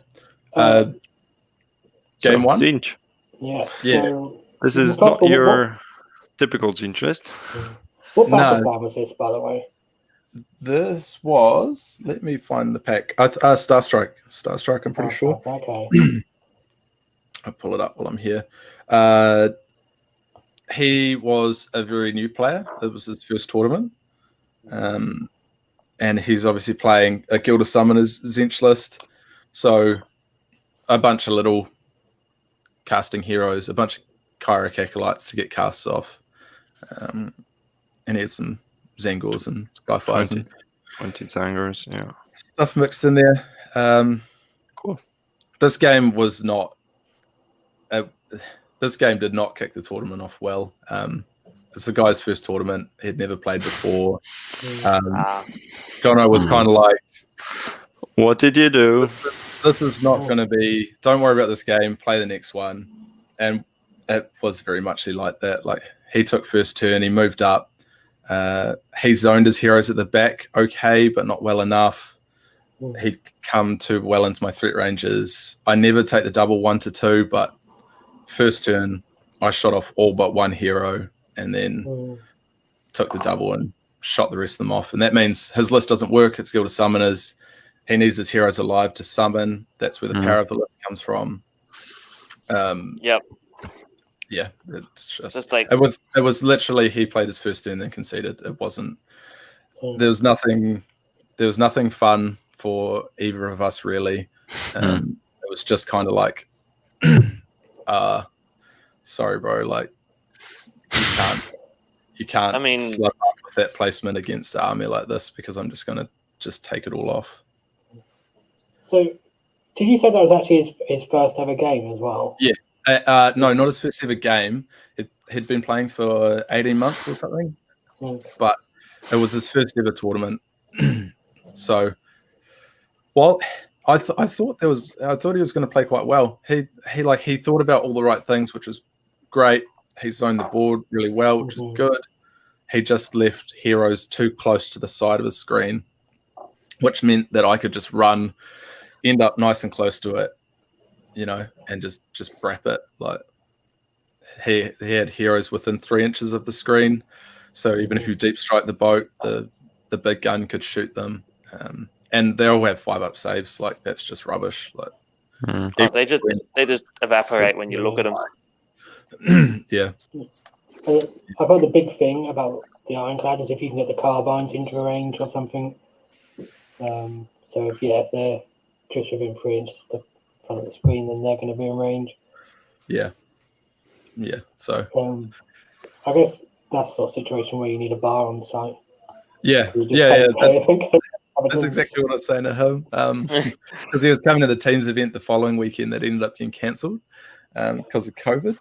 Game 1. Yeah. So this is not your typical Zinch list. What battle plan was this, by the way? This was. Let me find the pack. Starstrike. Starstrike. I'm pretty sure. Okay. I'll pull it up while I'm here. He was a very new player. It was his first tournament, and he's obviously playing a Guild of Summoners Zinch list. So a bunch of little casting heroes, a bunch of Kyric acolytes to get casts off, and he had some Zangors and Skyfires and 20 Zangors, stuff mixed in there. Cool. This game was not. This game did not kick the tournament off well. It's the guy's first tournament. He'd never played before. Jono was kind of like, "What did you do? This is not going to be. Don't worry about this game. Play the next one." And it was very much like that. Like, he took first turn. He moved up. He zoned his heroes at the back, okay, but not well enough. He'd come too well into my threat ranges. I never take the double 1 to 2, but first turn I shot off all but 1 hero, and then took the double and shot the rest of them off. And that means his list doesn't work. It's Guild of Summoners. He needs his heroes alive to summon. That's where the power of the list comes from. Yeah, it's just like, it was literally, he played his first turn, then conceded. It wasn't. There was nothing fun for either of us, really. It was just kind of like, sorry, bro. Like, you can't I mean, slug up with that placement against the army like this because I'm just going to just take it all off. So, did you say that was actually his first ever game as well? Yeah. No, not his first ever game. He'd been playing for 18 months or something, but it was his first ever tournament. So, well, I thought he was going to play quite well. He thought about all the right things, which was great. He zoned the board really well, which is good. He just left heroes too close to the side of his screen, which meant that I could just run, end up nice and close to it, and just brap it. Like he had heroes within 3 inches of the screen, so even if you deep strike the boat, the big gun could shoot them. And they all have 5-up saves. Like that's just rubbish. Like they just evaporate when you look at them. Yeah. I've heard the big thing about the Ironclad is if you can get the carbines into range or something. So if they're just within 3 inches of the front of the screen, then they're going to be in range. Yeah. So I guess that's the sort of situation where you need a bar on site. Yeah. That's exactly what I was saying at home. Because he was coming to the teams event the following weekend that ended up getting cancelled because of COVID.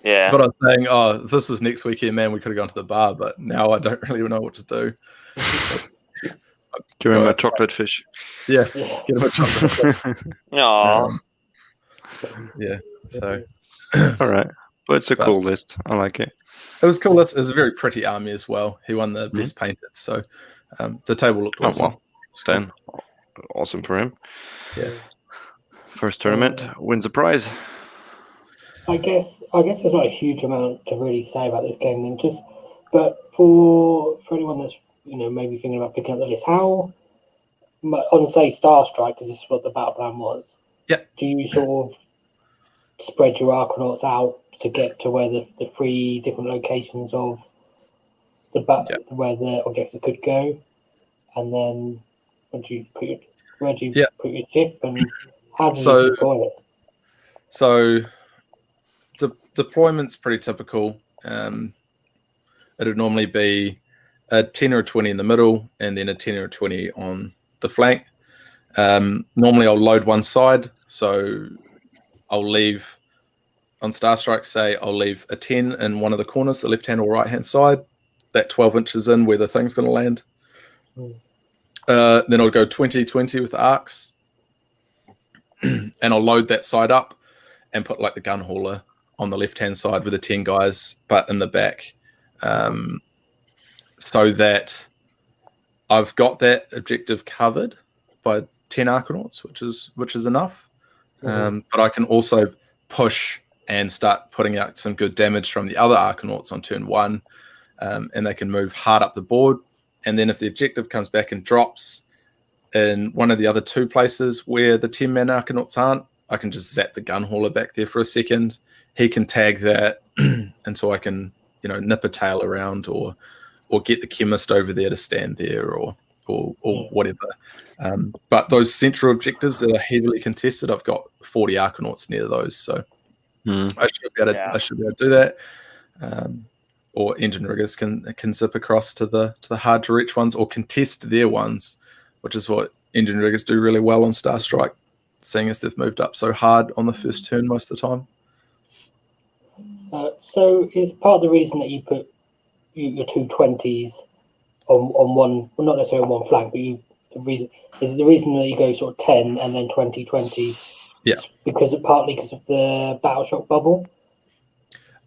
Yeah. But I was saying, if this was next weekend, man, we could have gone to the bar, but now I don't really know what to do. Give him a chocolate fish. Yeah, get him a chocolate fish. Aww. Yeah, so. All right. But it's a cool list. I like it. It was cool. It was a very pretty army as well. He won the best painted, so the table looked awesome. Oh, well. Then, awesome for him. Yeah. First tournament, wins a prize. I guess there's not a huge amount to really say about this game then, but for anyone that's maybe thinking about picking up the list, how on say Star Strike, because this is what the battle plan was. Yeah. Do you sort of spread your Arkanauts out to get to where the 3 different locations of the where the objectives could go, and then where do you put your ship, and how do you deploy it? So deployment's pretty typical. It would normally be a 10 or a 20 in the middle, and then a 10 or a 20 on the flank. Normally I'll load one side, so I'll leave on Star Strike, I'll leave a 10 in one of the corners, the left-hand or right-hand side, that 12 inches in where the thing's going to land. Then I'll go 20-20 with the arcs, and I'll load that side up and put like the gun hauler on the left-hand side with the 10 guys, but in the back, so that I've got that objective covered by 10 Arkanauts, which is enough. But I can also push and start putting out some good damage from the other Arkanauts on turn 1, and they can move hard up the board. And then if the objective comes back and drops in one of the other 2 places where the 10-man Arkanauts aren't, I can just zap the gun hauler back there for a second. He can tag that until I can, nip a tail around or get the chemist over there to stand there or whatever. But those central objectives that are heavily contested, I've got 40 Arkanauts near those, so I should be able to do that. Or engine riggers can zip across to the hard to reach ones or contest their ones, which is what engine riggers do really well on Star Strike, seeing as they've moved up so hard on the first turn most of the time. So is part of the reason that you put your 2 20s on one, well, not necessarily on one flank, but the reason that you go sort of 10 and then 20-20? Yeah, because of the battle shock bubble.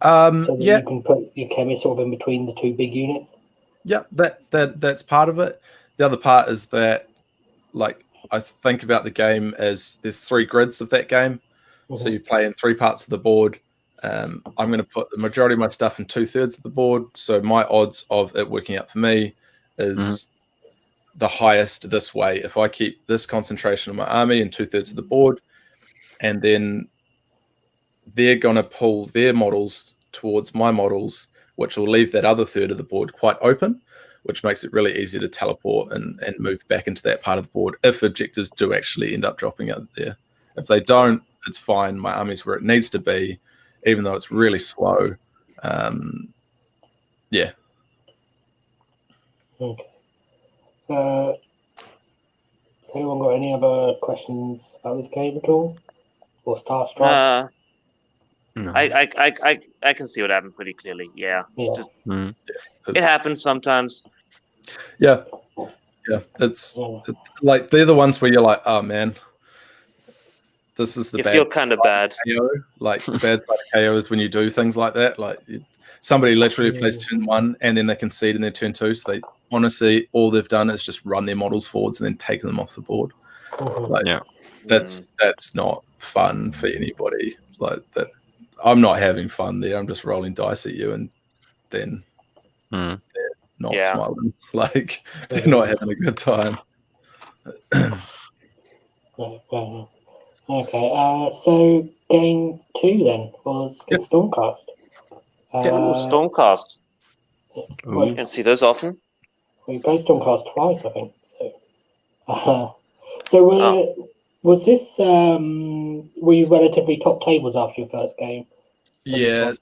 So that you can put your chemist sort of in between the 2 big units. Yeah, that's part of it. The other part is that, like, I think about the game as there's 3 grids of that game. So you play in 3 parts of the board. I'm going to put the majority of my stuff in 2/3 of the board. So my odds of it working out for me is the highest this way. If I keep this concentration of my army in 2/3 of the board, and then they're going to pull their models towards my models, which will leave that other third of the board quite open, which makes it really easy to teleport and move back into that part of the board if objectives do actually end up dropping out there. If they don't, it's fine. My army's where it needs to be, even though it's really slow. Yeah. Okay. Has anyone got any other questions about this game at all? Or Starstruck? No. I can see what happened pretty clearly. Yeah, it's just it happens sometimes. Yeah. It's like they're the ones where you're like, oh man, this is the You bad. feel kind of bad. KO. Like the bad side of KO is when you do things like that. Like somebody literally plays turn 1 and then they concede in their turn 2. So they honestly all they've done is just run their models forwards and then take them off the board. Like that's not fun for anybody. Like that, I'm not having fun there. I'm just rolling dice at you and then they're not smiling. Like they're not having a good time. Okay, so game 2 then was Stormcast. Stormcast. You can see those often. We played Stormcast twice, I think. So, was this? Were you relatively top tables after your first game? Yes.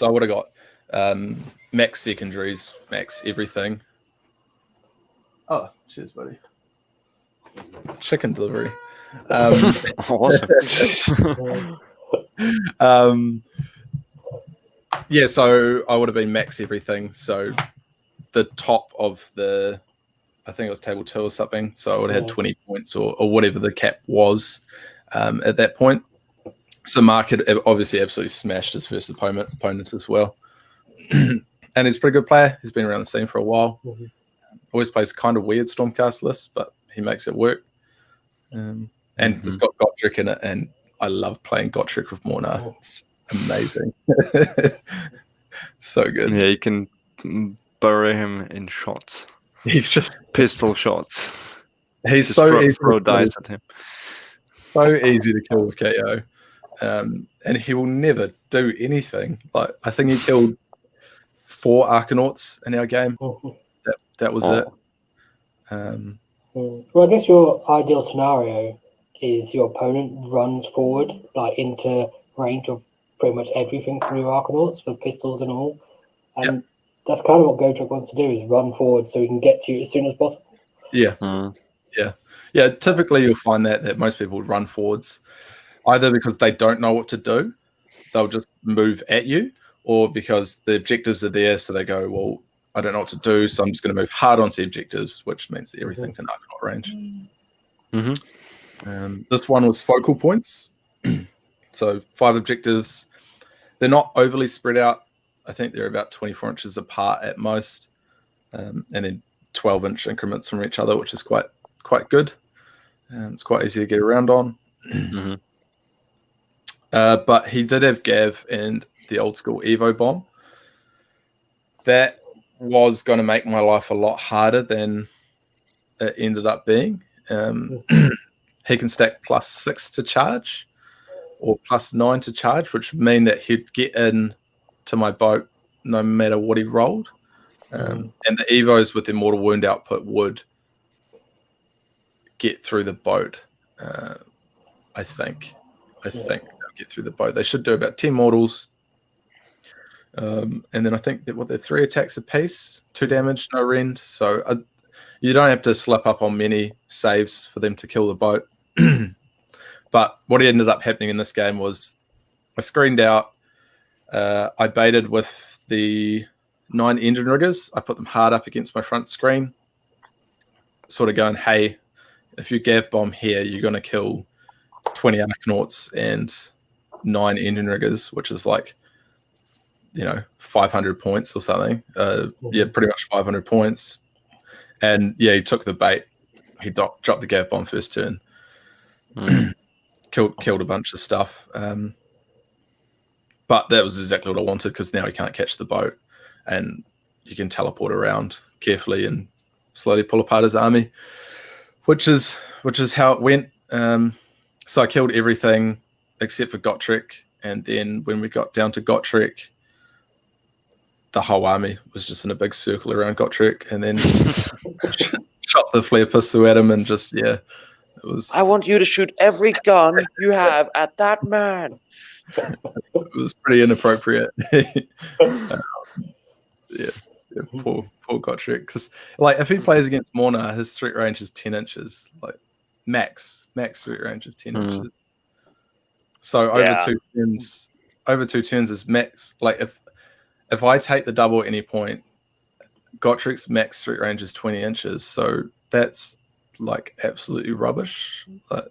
I would have got max secondaries, max everything. Oh, cheers, buddy. Chicken delivery. Awesome. Yeah, so I would have been max everything. So the top of I think it was table 2 or something. So I would have had 20 points or whatever the cap was at that point. So Mark had obviously absolutely smashed his first opponent as well. And he's a pretty good player. He's been around the scene for a while. Always plays kind of weird Stormcast lists, but he makes it work. And it's got Gotrek in it, and I love playing Gotrek with Mhornar. It's amazing. So good. Yeah, you can bury him in shots. He's just pistol shots. He's just so easy throw dice at him. So easy to kill with KO. And he will never do anything. Like I think he killed 4 Arkanauts in our game. That was it. Well, I guess your ideal scenario is your opponent runs forward, like into range of pretty much everything from your Arkanauts for pistols and all, and that's kind of what Gotrek wants to do, is run forward so he can get to you as soon as possible. Yeah. Typically, you'll find that most people would run forwards either because they don't know what to do, they'll just move at you, or because the objectives are there, so they go, well, I don't know what to do, so I'm just going to move hard onto the objectives, which means that everything's in Arcanaut range. This one was focal points. So 5 objectives. They're not overly spread out. I think they're about 24 inches apart at most. And then 12-inch increments from each other, which is quite good. It's quite easy to get around on. But he did have Gav and the old school Evo bomb. That was going to make my life a lot harder than it ended up being. He can stack +6 to charge or +9 to charge, which would mean that he'd get in to my boat no matter what he rolled. And the Evos with their mortal wound output would get through the boat. I think they'll get through the boat. They should do about 10 mortals. And then I think that they're 3 attacks apiece, 2 damage, no rend. So you don't have to slip up on many saves for them to kill the boat. But what ended up happening in this game was I screened out. I baited with the 9 engine riggers. I put them hard up against my front screen, sort of going, hey, if you Gav bomb here, you're going to kill 20 Arkanauts and 9 engine riggers, which is like, 500 points or something. Pretty much 500 points. And he took the bait. He dropped the Gav bomb first turn. Killed a bunch of stuff. But that was exactly what I wanted, because now he can't catch the boat, and you can teleport around carefully and slowly pull apart his army, which is how it went. So I killed everything except for Gotrek, and then when we got down to Gotrek, the whole army was just in a big circle around Gotrek, and then shot the flare pistol at him, and just it was. I want you to shoot every gun you have at that man. It was pretty inappropriate. poor Gotrek. Because like if he plays against Mhornar, his threat range is 10 inches, like max threat range of 10 inches. So over two turns is max. Like if I take the double at any point, Gottrek's max threat range is 20 inches. So that's like absolutely rubbish. Like,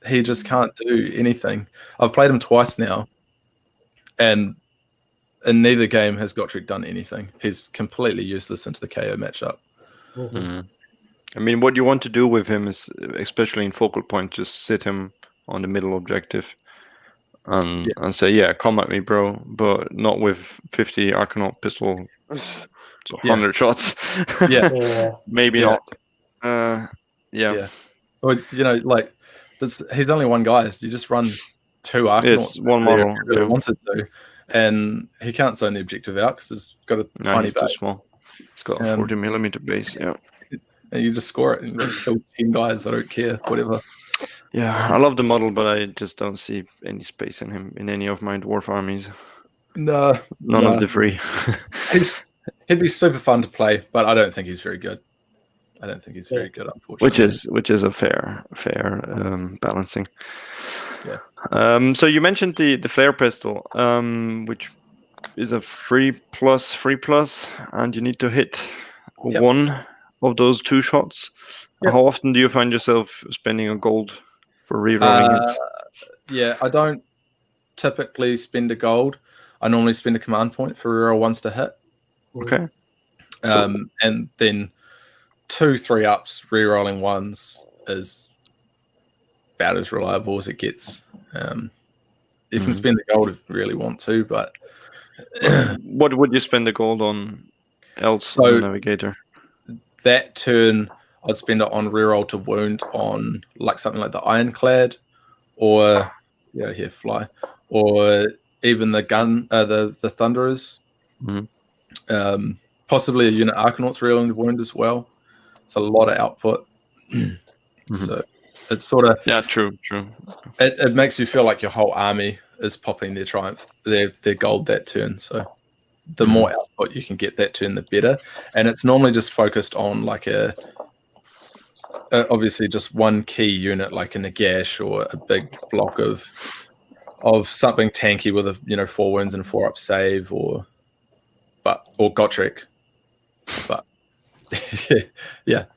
he just can't do anything. I've played him twice now, and in neither game has Gotrek done anything. He's completely useless into the KO matchup. I mean, what you want to do with him is, especially in focal point, just sit him on the middle objective and say, yeah, come at me, bro, but not with 50 Arcanaut pistol, 100 shots. Maybe not. Yeah. Well, you know, like, he's only one guy, so you just run 2 Arcanauts. One model. If you really wanted to. And he can't zone the objective out because he's got a tiny he's base. too small. It's got a 40mm base, And you just score it and like, kill 10 guys. I don't care, whatever. Yeah, I love the model, but I just don't see any space in him in any of my dwarf armies. None of the 3. He'd be super fun to play, but I don't think he's very good. Unfortunately. Which is a fair balancing. Yeah. So you mentioned the flare pistol, which is a 3+, and you need to hit one of those 2 shots. Yep. How often do you find yourself spending a gold for rerolling it? Yeah, I don't typically spend a gold. I normally spend a command point for reroll ones to hit. Okay. And then 2-3 ups rerolling ones is about as reliable as it gets. You can spend the gold if you really want to, but what would you spend the gold on else on the navigator? That turn, I'd spend it on reroll to wound on like something like the Ironclad, or fly, or even the gun, the Thunderers. Possibly a unit Arcanauts rerolling to wound as well. It's a lot of output. So it's sort of true. It makes you feel like your whole army is popping their triumph, their gold that turn. So the more output you can get that turn, the better. And it's normally just focused on like obviously just one key unit, like a Nagash or a big block of something tanky with a 4 wounds and 4 up save, or Gotrek. But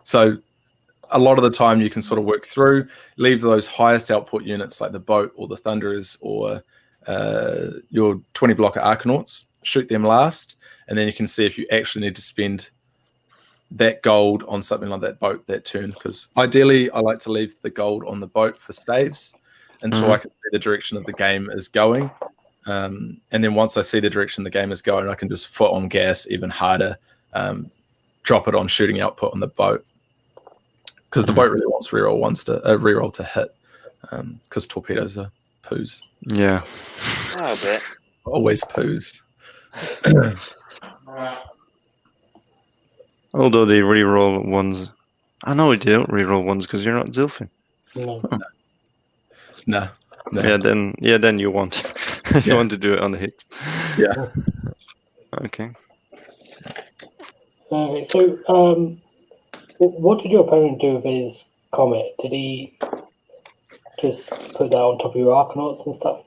so a lot of the time you can sort of work through, leave those highest output units like the boat or the Thunderers or your 20 blocker Arcanauts, shoot them last, and then you can see if you actually need to spend that gold on something like that boat that turn, because ideally I like to leave the gold on the boat for saves until I can see the direction that the game is going. And then once I see the direction the game is going, I can just foot on gas even harder, drop it on shooting output on the boat, because the boat really wants reroll to hit, because torpedoes are poos. Yeah. I bet. Always poos. Although they reroll ones. I know they don't reroll ones because you're not Zilfin. No. Yeah, then you want you want to do it on the hits. Yeah. Okay. So what did your opponent do with his comet? Did he just put that on top of your Arcanauts and stuff?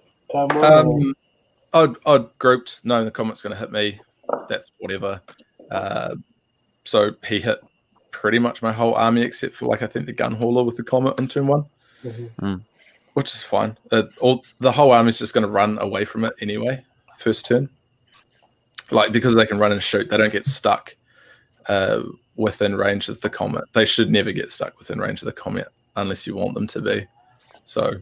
I'd grouped, knowing the comet's going to hit me. That's whatever. So he hit pretty much my whole army except for I think the gun hauler with the comet on turn 1, which is fine. The whole army's just going to run away from it anyway, first turn. Because they can run and shoot, they don't get stuck within range of the comet. They should never get stuck within range of the comet unless you want them to be. So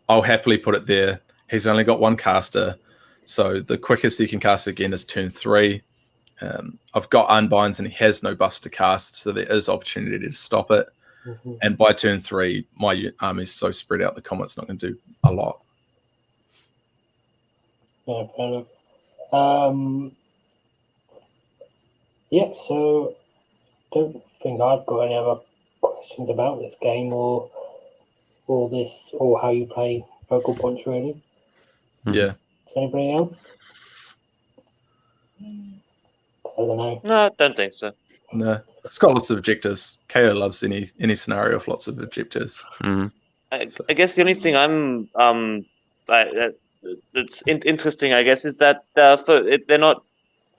I'll happily put it there. He's only got 1 caster, so the quickest he can cast again is turn 3. I've got Unbinds and he has no buffs to cast, so there is opportunity to stop it. And by turn 3, my army is so spread out, the comet's not going to do a lot. Yeah, fair enough. So don't think I've got any other questions about this game or this or how you play focal points, really. Yeah. Is anybody else? don't know. No, I don't think so. No, it's got lots of objectives. KO loves any scenario with lots of objectives. I guess the only thing I'm that's interesting, I guess, is that they're not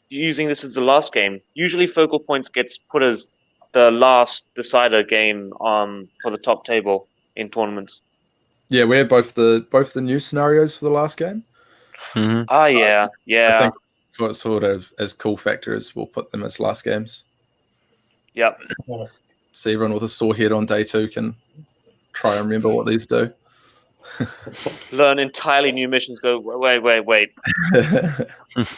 using this as the last game. Usually, focal points gets put as the last decider game for the top table in tournaments. Yeah, we had both the new scenarios for the last game. Oh yeah. I think what sort of as cool factor is we'll put them as last games. Yep. So everyone with a sore head on day 2 can try and remember what these do. Learn entirely new missions. Go, wait.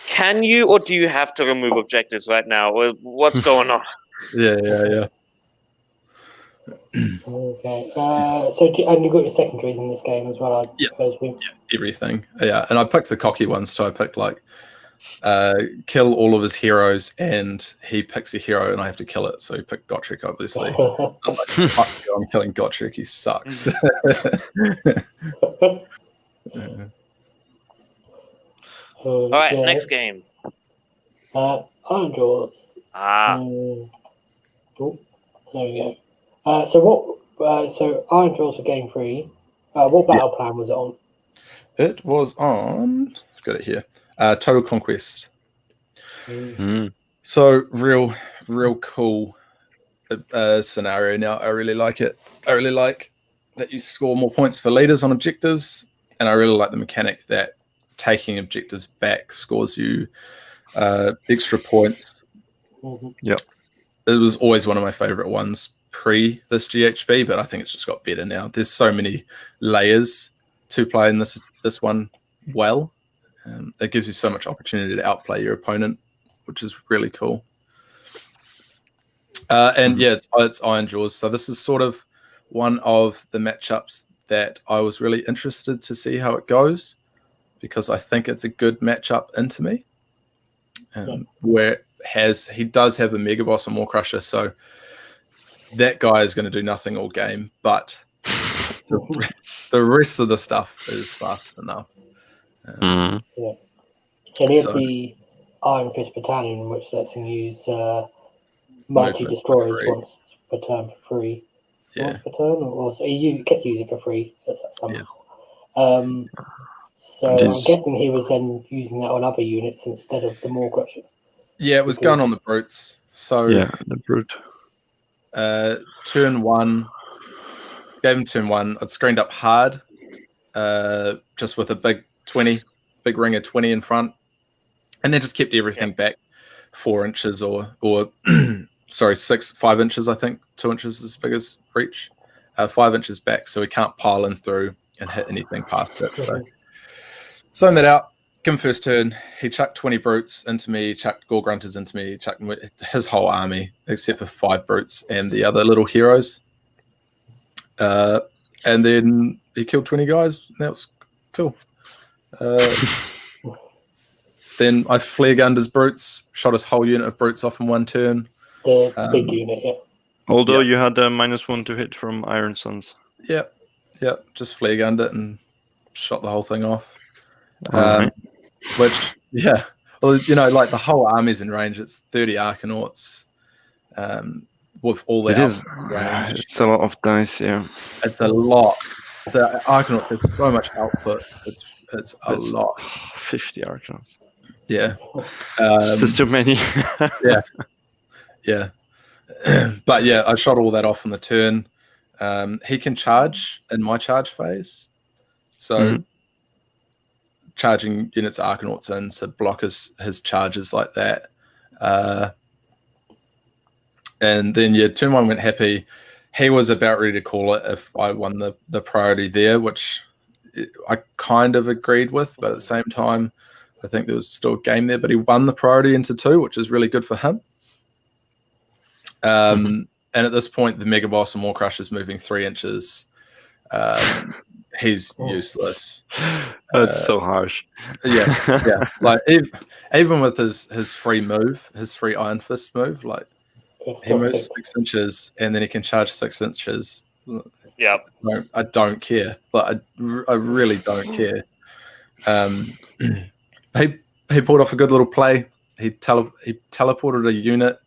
Can you or do you have to remove objectives right now? Or what's going on? Yeah. Okay. And you got your secondaries in this game as well, I suppose. Yeah, everything. Yeah, and I picked the cocky ones too. I picked like kill all of his heroes, and he picks a hero, and I have to kill it. So he picked Gotrek, obviously. I was like, fuck you, I'm killing Gotrek. He sucks. All right, next game. Iron Jaws. Ah. There we go. So Iron Jaws for game 3. What battle plan was it on? It was on. I've got it here. Total Conquest. So real cool scenario. Now I really like it. I really like that you score more points for leaders on objectives, and I really like the mechanic that taking objectives back scores you extra points. Yep. It was always one of my favorite ones pre this GHB, but I think it's just got better now. There's so many layers to play in this one well. It gives you so much opportunity to outplay your opponent, which is really cool. And yeah, it's Iron Jaws. So this is sort of one of the matchups that I was really interested to see how it goes, because I think it's a good matchup into me. Where he does have a Mega Boss and War Crusher, so that guy is going to do nothing all game, but the rest of the stuff is fast enough. And he had the Iron Fist Battalion, which lets him use multi-destroyers once per turn for free. Yeah. Once per turn, or so he gets to use it for free somehow. So I'm guessing he was then using that on other units instead of the Maw Crusher. Yeah, it was going on the brutes. So yeah, the brute. Turn 1, gave him turn 1. I'd screened up hard, just with a big ring of 20 in front, and then just kept everything back 4 inches or sorry, 5 inches. I think 2 inches is as big as reach. 5 inches back, so he can't pile in through and hit anything past it. So zone that out. Give him first turn. He chucked 20 brutes into me, chucked Gore Grunters into me, chucked his whole army, except for 5 brutes and the other little heroes. And then he killed 20 guys. That was cool. Then I flare gunned his brutes, shot his whole unit of brutes off in 1 turn. The big unit, yeah. Although you had a -1 to hit from Iron Suns. Yeah. Just flare gunned it and shot the whole thing off. Which, well, like the whole army's in range. It's 30 Arkanauts with all the range. It's a lot of dice, yeah. It's a lot. The Arkanauts have so much output. It's a lot. 50 Arkanauts. Yeah. It's just too many. Yeah. But yeah, I shot all that off on the turn. He can charge in my charge phase. So charging units Arkanauts in to block his charges like that. And then turn 1 went happy. He was about ready to call it if I won the priority there, which I kind of agreed with, but at the same time, I think there was still a game there, but he won the priority into 2, which is really good for him. And at this point, the Mega Boss and War Crusher is moving 3 inches. He's useless. That's so harsh. Yeah. Like even with his free move, his free Iron Fist move, like he moves 6 inches and then he can charge 6 inches. Yeah. I don't care. Like I really don't care. He pulled off a good little play. he teleported a unit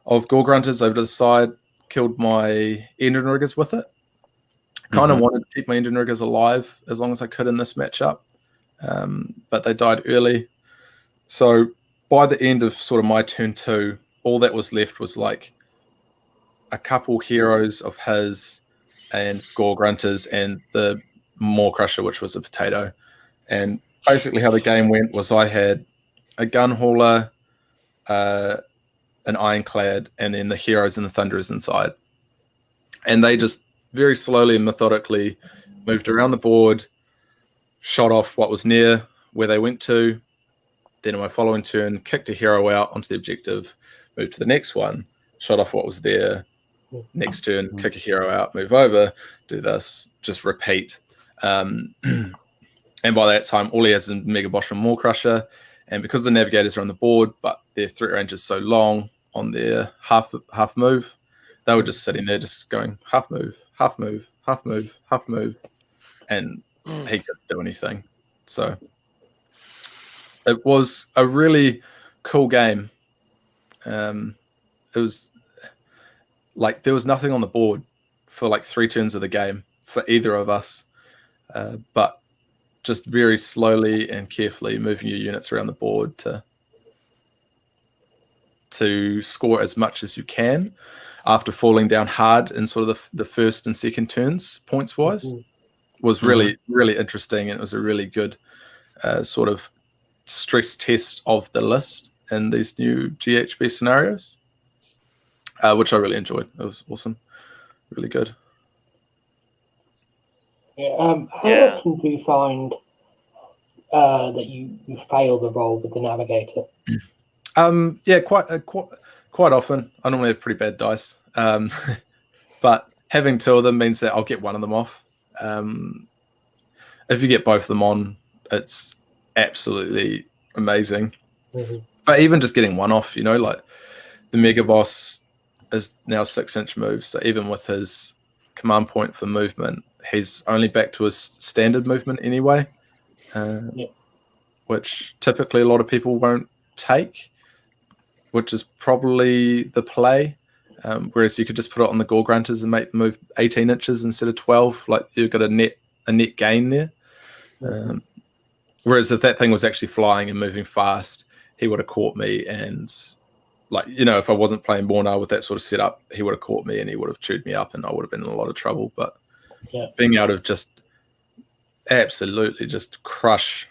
of Gore Grunters over to the side, killed my engine riggers with it. Kind of wanted to keep my engine riggers alive as long as I could in this matchup, but they died early. So by the end of sort of my turn 2, all that was left was like a couple heroes of his and Gore Grunters and the Maw Crusher, which was a potato. And basically how the game went was I had a gun hauler, an ironclad, and then the heroes and the thunderers inside. And they just very slowly and methodically moved around the board, shot off what was near where they went to. Then in my following turn, kicked a hero out onto the objective, moved to the next one, shot off what was there. Next turn, kick a hero out, move over, do this, just repeat. And by that time, all he has is Mega Boss and Maw Crusher. And because the navigators are on the board, but their threat range is so long on their half move, they were just sitting there just going half move, half move, half move, half move. And he couldn't do anything. So it was a really cool game. It was like there was nothing on the board for like 3 turns of the game for either of us. But just very slowly and carefully moving your units around the board to score as much as you can after falling down hard in sort of the first and second turns points wise was really, really interesting. And it was a really good sort of stress test of the list in these new GHB scenarios, which I really enjoyed. It was awesome. Really good. Yeah, how often do you find that you fail the roll with the navigator? Yeah, quite often. I normally have pretty bad dice, but having 2 of them means that I'll get one of them off. If you get both of them on, it's absolutely amazing. But even just getting one off, like the Mega Boss is now 6-inch moves, so even with his command point for movement, he's only back to his standard movement anyway, which typically a lot of people won't take, which is probably the play. Whereas you could just put it on the Gore Grunters and make them move 18 inches instead of 12. Like you've got a net gain there. Whereas if that thing was actually flying and moving fast, he would have caught me. And like, if I wasn't playing Mhornar with that sort of setup, he would have caught me and he would have chewed me up and I would have been in a lot of trouble. But being able to just absolutely just crush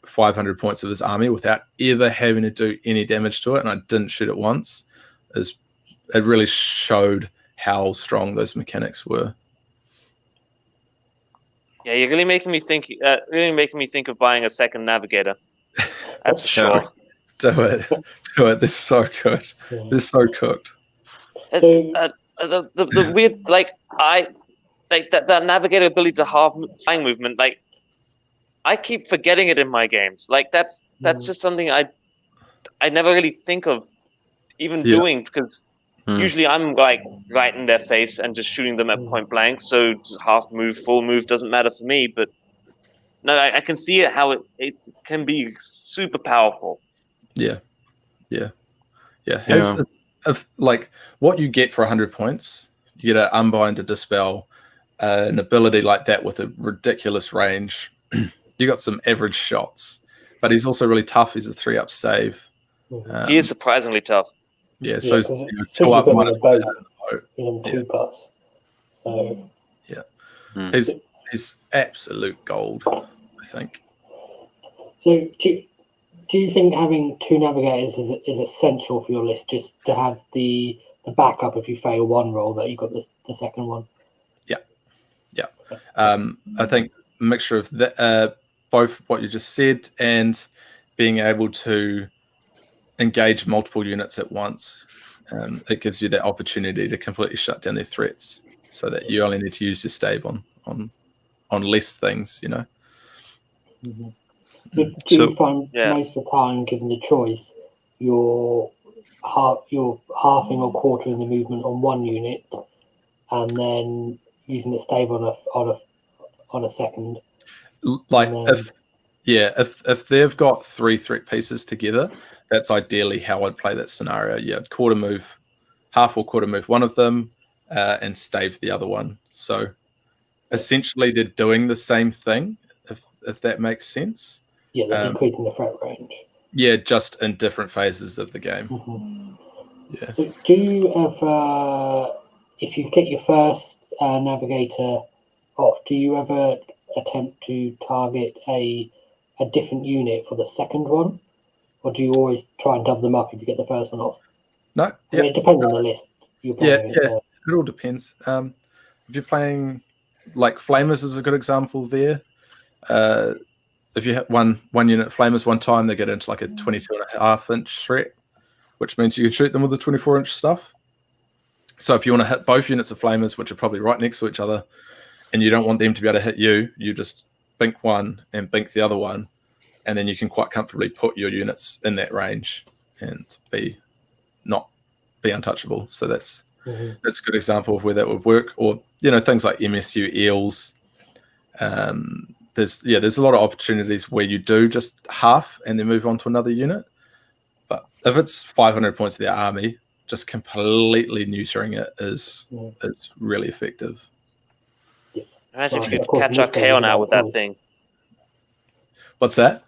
500 points of his army without ever having to do any damage to it, and I didn't shoot it once, it really showed how strong those mechanics were. Yeah, you're really making me think. Of buying a second navigator. That's for sure. Do it. This is so good. This is so cooked. The weird, that navigator ability to half flying movement, I keep forgetting it in my games. That's just something I never really think of even doing, because usually I'm right in their face and just shooting them at point blank. So half move, full move doesn't matter for me. But no, I can see it how it can be super powerful. Yeah. What you get for 100 points, you get an Unbind, a Dispel, an ability like that with a ridiculous range. You got some average shots, but he's also really tough. He's a 3-up save. He is surprisingly tough. Yeah, so he's 2-up minus boat. He's on 2+. So he's absolute gold, I think. So do you think having 2 navigators is essential for your list, just to have the backup if you fail one roll, that you got the second one? Yeah. I think a mixture of both what you just said and being able to engage multiple units at once. It gives you that opportunity to completely shut down their threats, so that you only need to use your stave on less things, Mm-hmm. So do you find most of the time, given the choice, you're halving or quartering the movement on one unit, and then using the stave on a second? Yeah, if they've got 3 threat pieces together, that's ideally how I'd play that scenario. Yeah, quarter move, half or quarter move one of them, and stave the other one. So essentially, they're doing the same thing, if that makes sense. Yeah, they're decreasing the threat range. Yeah, just in different phases of the game. Yeah. So do you ever, if you get your first navigator off, do you ever attempt to target a different unit for the second one? Or do you always try and double them up if you get the first one off? No, I mean, it depends on the list you're playing. Yeah, it all depends. If you're playing, like, Flamers is a good example there. If you hit one unit Flamers one time, they get into like a 22.5-inch threat, which means you can shoot them with a 24-inch stuff. So if you want to hit both units of Flamers, which are probably right next to each other, and you don't want them to be able to hit you, you just bink one and bink the other one, and then you can quite comfortably put your units in that range and not be untouchable. So that's a good example of where that would work. Or, you know, things like MSU eels. There's a lot of opportunities where you do just half and then move on to another unit. But if it's 500 points of their army, just completely neutering it is really effective. Imagine if you could catch Archaon out with that thing. What's that?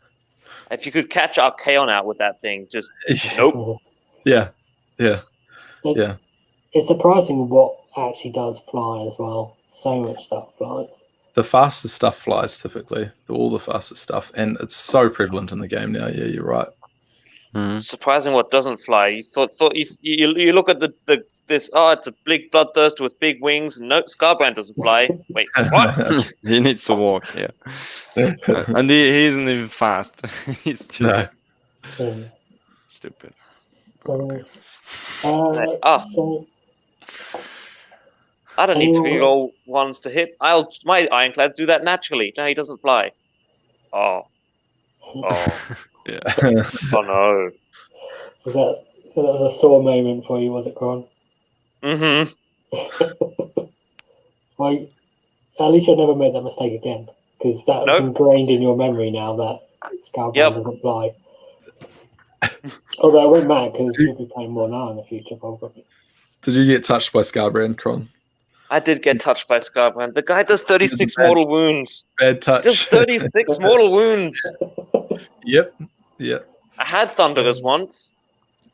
If you could catch Archaon out with that thing, just nope. Yeah. It's surprising what actually does fly as well. So much stuff flies. The fastest stuff flies typically. All the fastest stuff, and it's so prevalent in the game now. Yeah, you're right. Surprising what doesn't fly. You thought you look at this. Oh, it's a big bloodthirster with big wings. No, Scarbrand doesn't fly. Wait, what? He needs to walk. Yeah, and he isn't even fast. He's just stupid. Okay. So, I don't need 2-year-old ones to hit. My Ironclads do that naturally. No, he doesn't fly. Oh. Yeah. Oh no. that was a sore moment for you, was it, Cron? Mm-hmm. Well, at least you'll never make that mistake again, because that was ingrained in your memory now that Scarbrand doesn't fly. Although it won't matter because you'll be playing more now in the future, probably. Did you get touched by Scarbrand, Cron? I did get touched by Scarbrand. The guy does 36 mortal wounds. Bad touch. Just 36 mortal wounds. Yep. I had Thunderers once.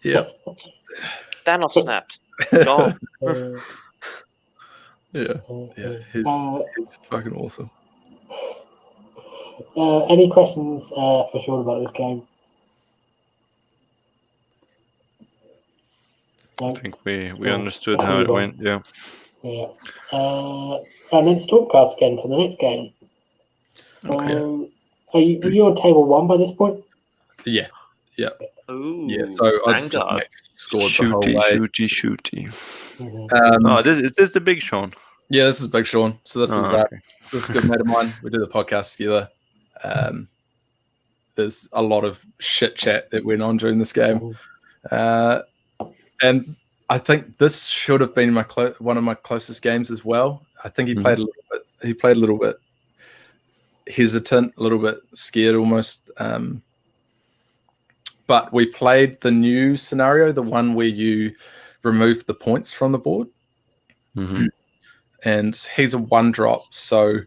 Yep. Thanos snapped. Gone. Yeah. He's fucking awesome. Any questions for Shaun about this game? I think we understood how it went. Yeah. Yeah. And then Stormcast again for the next game. So, are you on table 1 by this point? Yeah. Ooh, yeah. So I just scored the whole way. Shooty. Is this the big Shaun? Yeah, this is Big Shaun. So this is a good mate of mine. We do the podcast together. There's a lot of shit chat that went on during this game, and I think this should have been one of my closest games as well. I think he played a little bit. He played a little bit hesitant, a little bit scared almost. But we played the new scenario, the one where you remove the points from the board. And he's a 1-drop, so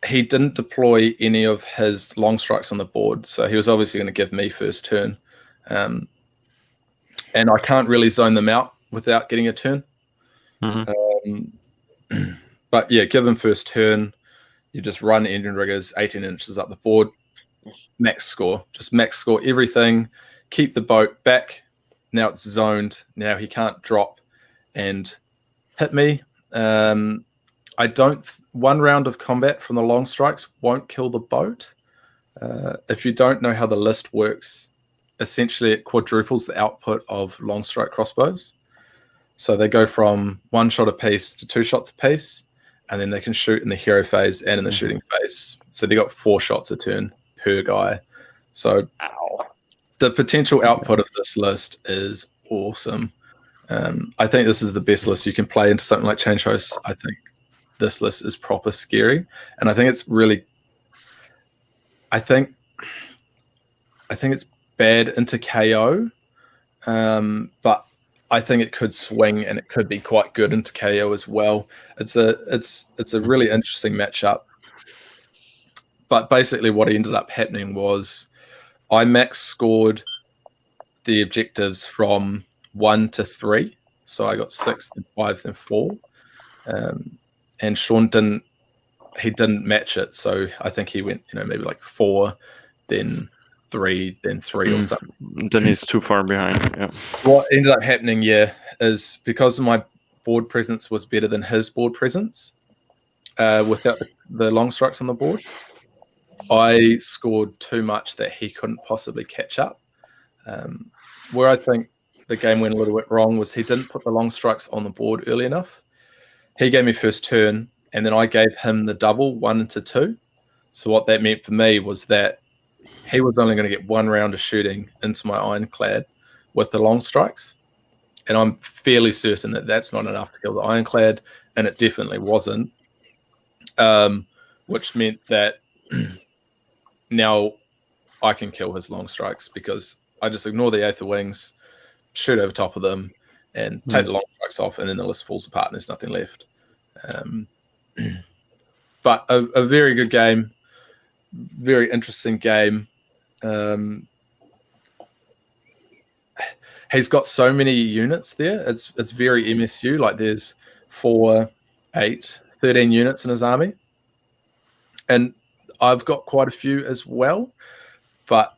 he didn't deploy any of his long strikes on the board. So he was obviously going to give me first turn. And I can't really zone them out without getting a turn. But yeah, give him first turn. You just run engine riggers 18 inches up the board. Max score. Just max score everything. Keep the boat back. Now it's zoned. Now he can't drop and hit me. One round of combat from the long strikes won't kill the boat. If you don't know how the list works, essentially it quadruples the output of long strike crossbows. So they go from 1 shot apiece to 2 shots apiece, and then they can shoot in the hero phase and in the shooting phase. So they got 4 shots a turn per guy. So the potential output of this list is awesome. I think this is the best list you can play into something like Change Hosts. I think this list is proper scary, and I think it's really I think it's bad into KO, but I think it could swing and it could be quite good into KO as well. It's a really interesting matchup. But basically, what ended up happening was I max scored the objectives from 1 to 3, so I got 6, then 5, then 4, and Shaun didn't match it. So I think he went, maybe like 4, then 3, then 3 or something. Then he's too far behind. Yeah. What ended up happening, is because my board presence was better than his board presence, without the long strikes on the board, I scored too much that he couldn't possibly catch up. Where I think the game went a little bit wrong was he didn't put the long strikes on the board early enough. He gave me first turn, and then I gave him the double 1 into 2. So what that meant for me was that he was only going to get 1 round of shooting into my ironclad with the long strikes. And I'm fairly certain that that's not enough to kill the ironclad, and it definitely wasn't. Which meant that now I can kill his long strikes because I just ignore the Aether Wings, shoot over top of them, and take the long strikes off, and then the list falls apart and there's nothing left. But a very good game, very interesting game. He's got so many units there. It's very MSU. Like there's 4, 8, 13 units in his army. And I've got quite a few as well, but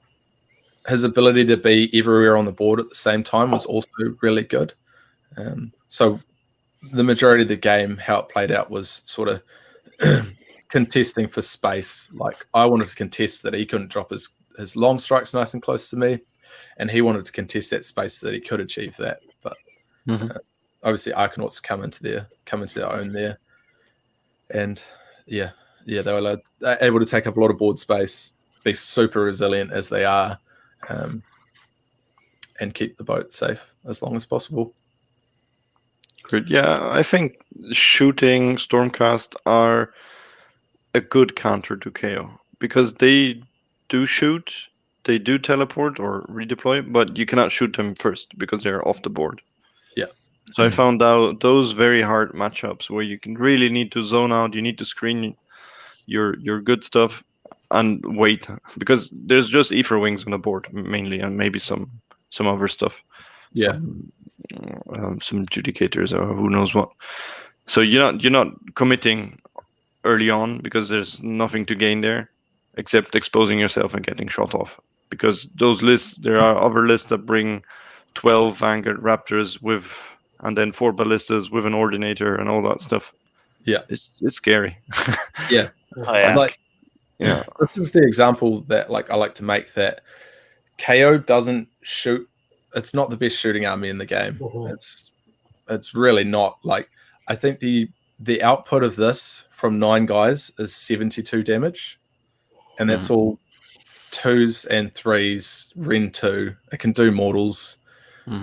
his ability to be everywhere on the board at the same time was also really good. So the majority of the game, how it played out was sort of contesting for space. Like I wanted to contest that he couldn't drop his long strikes nice and close to me, and he wanted to contest that space so that he could achieve that. But obviously Arkanauts come into their own there, and they're able to take up a lot of board space, be super resilient as they are, and keep the boat safe as long as possible. Good. Yeah, I think shooting Stormcast are a good counter to KO because they do shoot, they do teleport or redeploy, but you cannot shoot them first because they're off the board. Yeah. So I found out those very hard matchups where you can really need to zone out, you need to screen your good stuff and wait because there's just Aether Wings on the board mainly, and maybe some other stuff. Yeah. Some Judicators or who knows what. So you're not committing early on because there's nothing to gain there except exposing yourself and getting shot off. Because those lists, there are other lists that bring 12 Vanguard Raptors and then 4 ballistas with an Ordinator and all that stuff. Yeah, it's scary. Yeah. Oh, yeah. This is the example that I like to make, that KO doesn't shoot. It's not the best shooting army in the game. It's really not. Like I think the output of this from 9 guys is 72 damage, and that's all 2s and 3s. Ren 2. It can do mortals,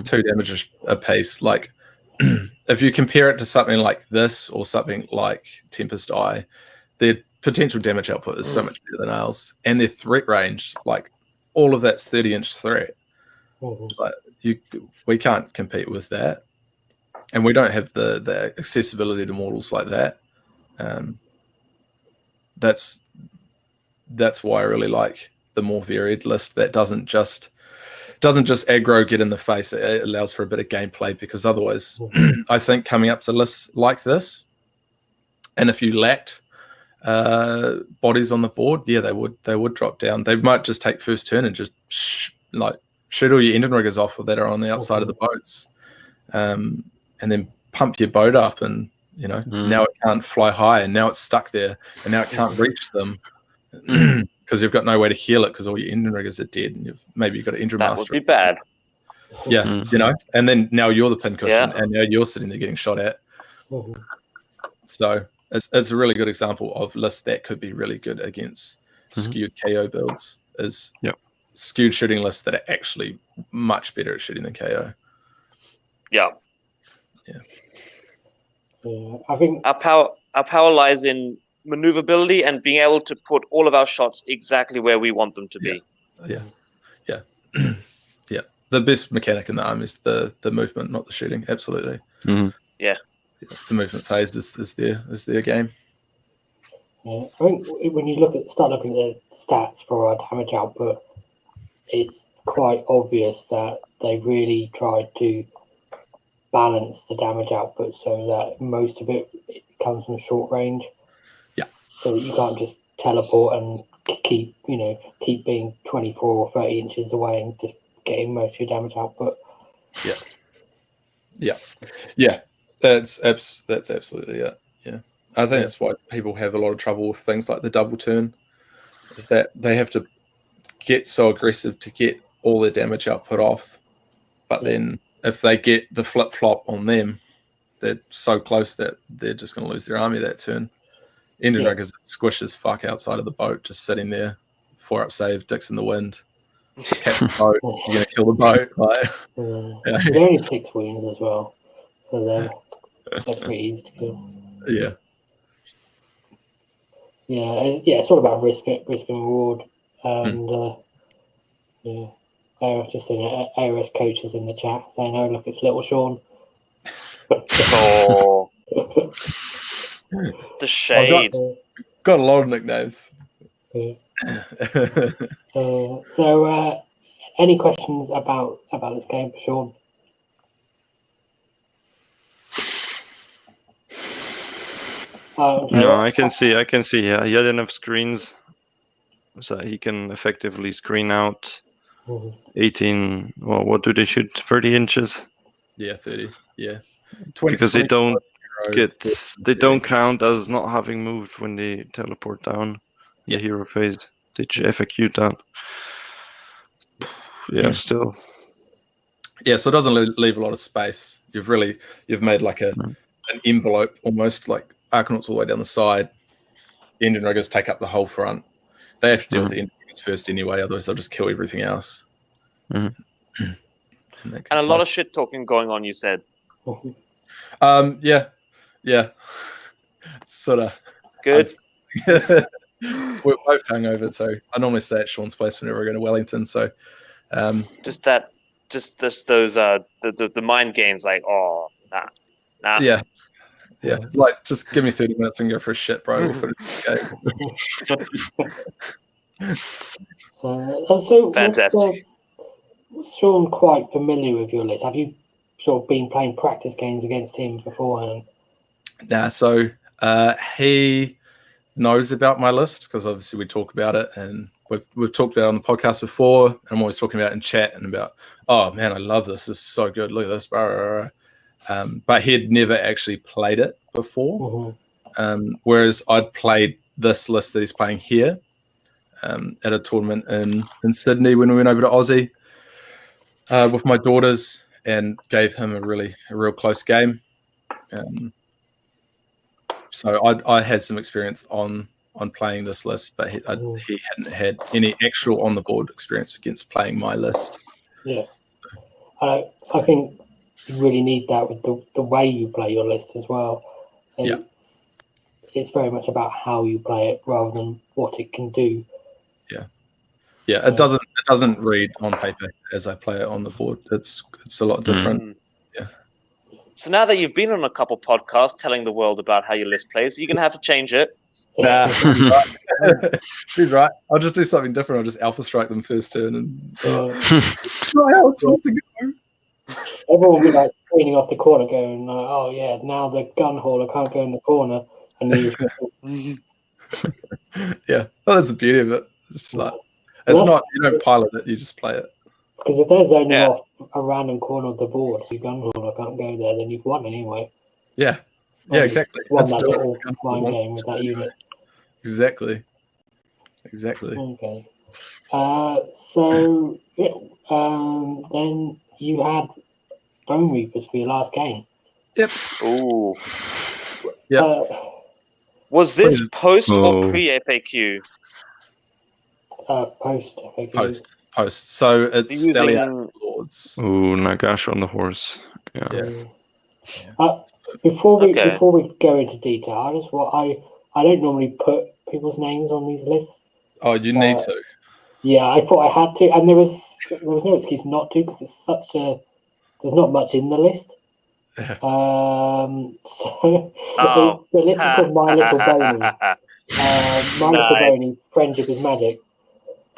2 damage a piece. Like if you compare it to something like this or something like Tempest Eye, their potential damage output is so much better than ours, and their threat range, like all of that's 30-inch threat. But we can't compete with that, and we don't have the accessibility to mortals like that. That's why I really like the more varied list that doesn't just aggro, get in the face. It allows for a bit of gameplay, because otherwise I think coming up to lists like this, and if you lacked bodies on the board, they would drop down. They might just take first turn and just shoot all your engine riggers off that are on the outside of the boats, and then pump your boat up, and now it can't fly high, and now it's stuck there, and now it can't reach them because you've got no way to heal it because all your engine riggers are dead, and you've got an engine master. That would be bad. Yeah, and then now you're the pincushion, and now you're sitting there getting shot at. So it's a really good example of lists that could be really good against skewed KO builds. Is skewed shooting lists that are actually much better at shooting than KO. Yeah. I think our power lies in maneuverability and being able to put all of our shots exactly where we want them to be. Yeah. The best mechanic in the army is the movement, not the shooting. Absolutely. Mm-hmm. Yeah. The movement phase is their game. Yeah. I think when you start looking at the stats for our damage output, it's quite obvious that they really tried to balance the damage output so that most of it comes from short range. Yeah. So that you can't just teleport and keep being 24 or 30 inches away and just getting most of your damage output. Yeah. That's absolutely it. Yeah. I think that's why people have a lot of trouble with things like the double turn, is that they have to get so aggressive to get all their damage output off. But then if they get the flip-flop on them, they're so close that they're just going to lose their army that turn. Engine riggers squish as fuck outside of the boat, just sitting there, 4-up save, dicks in the wind. Catch the boat, you're going to kill the boat. Like, They're only 6 wounds as well, so they're pretty easy to kill. Yeah. It's all about risk and reward. And I've just seen ARS coaches in the chat saying, "Oh, look, it's little Shaun." Oh, the shade. Got a lot of nicknames. Yeah. So, any questions about this game for Shaun? No, I can see. Yeah, he had enough screens, so he can effectively screen out 18. Well, what do they shoot? 30 inches. Yeah, 30. Yeah, 20, because they don't get 30, they don't count as not having moved when they teleport down the hero phase. They FAQ down. Yeah, still. Yeah, so it doesn't leave a lot of space. You've made like an envelope almost, like Arcanauts all the way down the side. The engine riggers take up the whole front. They have to deal with the engine riggers first anyway, otherwise they'll just kill everything else. And a lot of shit talking going on, you said. Yeah. It's sort of good. We're both hungover, so I normally stay at Shaun's place whenever I go to Wellington. So just those the mind games, like, oh, nah. Yeah. Like, just give me 30 minutes and go for a shit, bro. We'll finish the game. So fantastic. Was Shaun quite familiar with your list? Have you sort of been playing practice games against him beforehand? Nah, so he knows about my list because obviously we talk about it, and we've talked about it on the podcast before, and I'm always talking about it in chat and about, oh man, I love this. This is so good. Look at this. But he'd never actually played it before. Whereas I'd played this list that he's playing here at a tournament in Sydney when we went over to Aussie with my daughters, and gave him a real close game. So I had some experience on playing this list, but he hadn't had any actual on the board experience against playing my list. Yeah, I think you really need that with the way you play your list as well. It's very much about how you play it rather than what it can do. Yeah, it doesn't read on paper as I play it on the board. It's a lot different. Yeah. So now that you've been on a couple podcasts telling the world about how your list plays, you're gonna have to change it. Nah, she's right. I'll just do something different. I'll just alpha strike them first turn, and how it's supposed to go. Everyone will be like screening off the corner, going, "Oh yeah, now the gun hauler can't go in the corner." And then yeah, that's the beauty of it. It's like not, you don't pilot it, you just play it. Because if they're zoning off a random corner of the board, the gun hauler can't go there, then you've won anyway. Yeah, exactly. Won that little mind game with that unit. Exactly. Okay. Then you had Bone Reapers for your last game. Yep. Ooh. Yep. Was this post or pre-FAQ? Post FAQ. Post. So it's Stallion Overlords. Ooh, Nagash on the horse. Yeah. Before we go into detail, I I don't normally put people's names on these lists. Oh, you need to. Yeah, I thought I had to, and there was no excuse not to because it's there's not much in the list. So the list is called My Little Pony. My Little Pony, Friendship is Magic,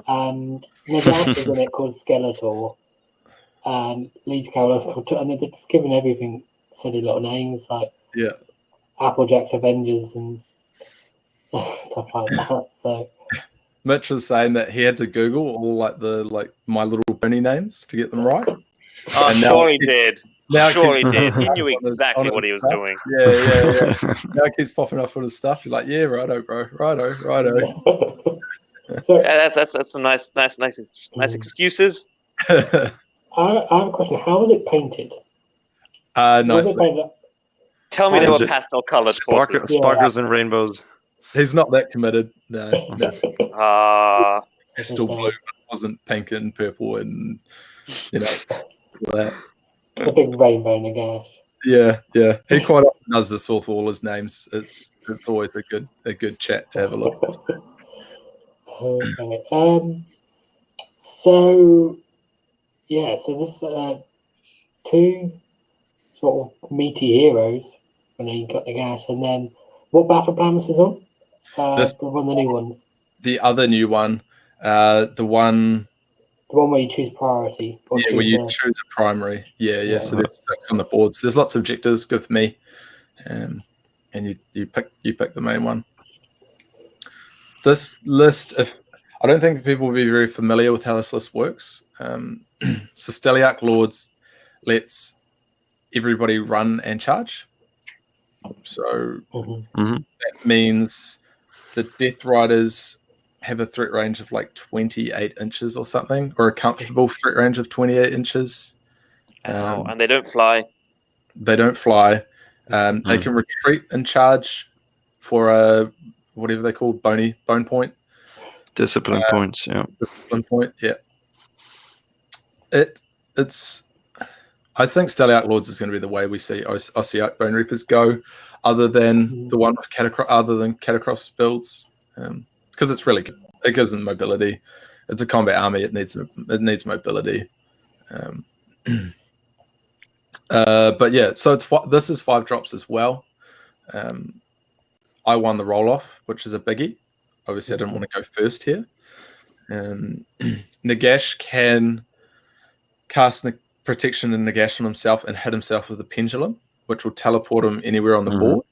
and Nagash is in it called Skeletor. Lead Carol's called, and they're just giving everything silly little names like Applejack's Avengers and stuff like that. So Mitch was saying that he had to Google all like My Little Pony names to get them right. Oh, sure he did. Sure he did. He knew exactly what he was doing. Yeah. Now it keeps popping up on his stuff. You're like, yeah, righto, bro. Righto. So, that's some nice excuses. I have a question. How was it painted? Nicely. Tell me they were pastel colored. Sparkles and rainbows. He's not that committed. No. Pastel blue, but it wasn't pink and purple and that. A big rainbow Nagash. Yeah. He quite often does this with all his names. It's always a good chat to have a look at. Okay. So this two sort of meaty heroes when you got Nagash, and then what battle plan was this on? One of the new ones. The other new one, the one where you choose priority. Where you choose a primary. Yeah. So there's 6 on the boards. There's lots of objectives. Good for me, and you pick the main one. This list, I don't think people will be very familiar with how this list works. So Steliarch Lords lets everybody run and charge. So that means the Death Riders have a threat range of like 28 inches or something, or a comfortable threat range of 28 inches. And they don't fly. They don't fly. They can retreat and charge for a whatever they call bone point. Discipline points, yeah. Discipline point, yeah. It's. I think Steliarch Lords is going to be the way we see Ossiarch Bone Reapers go, other than the one with Catacross builds, because it's really good. It gives them mobility. It's a combat army. It needs mobility. But yeah, so this is 5 drops as well. I won the roll off, which is a biggie. Obviously, I didn't want to go first here. Nagash can cast protection and Nagash on himself and hit himself with a pendulum, which will teleport him anywhere on the board.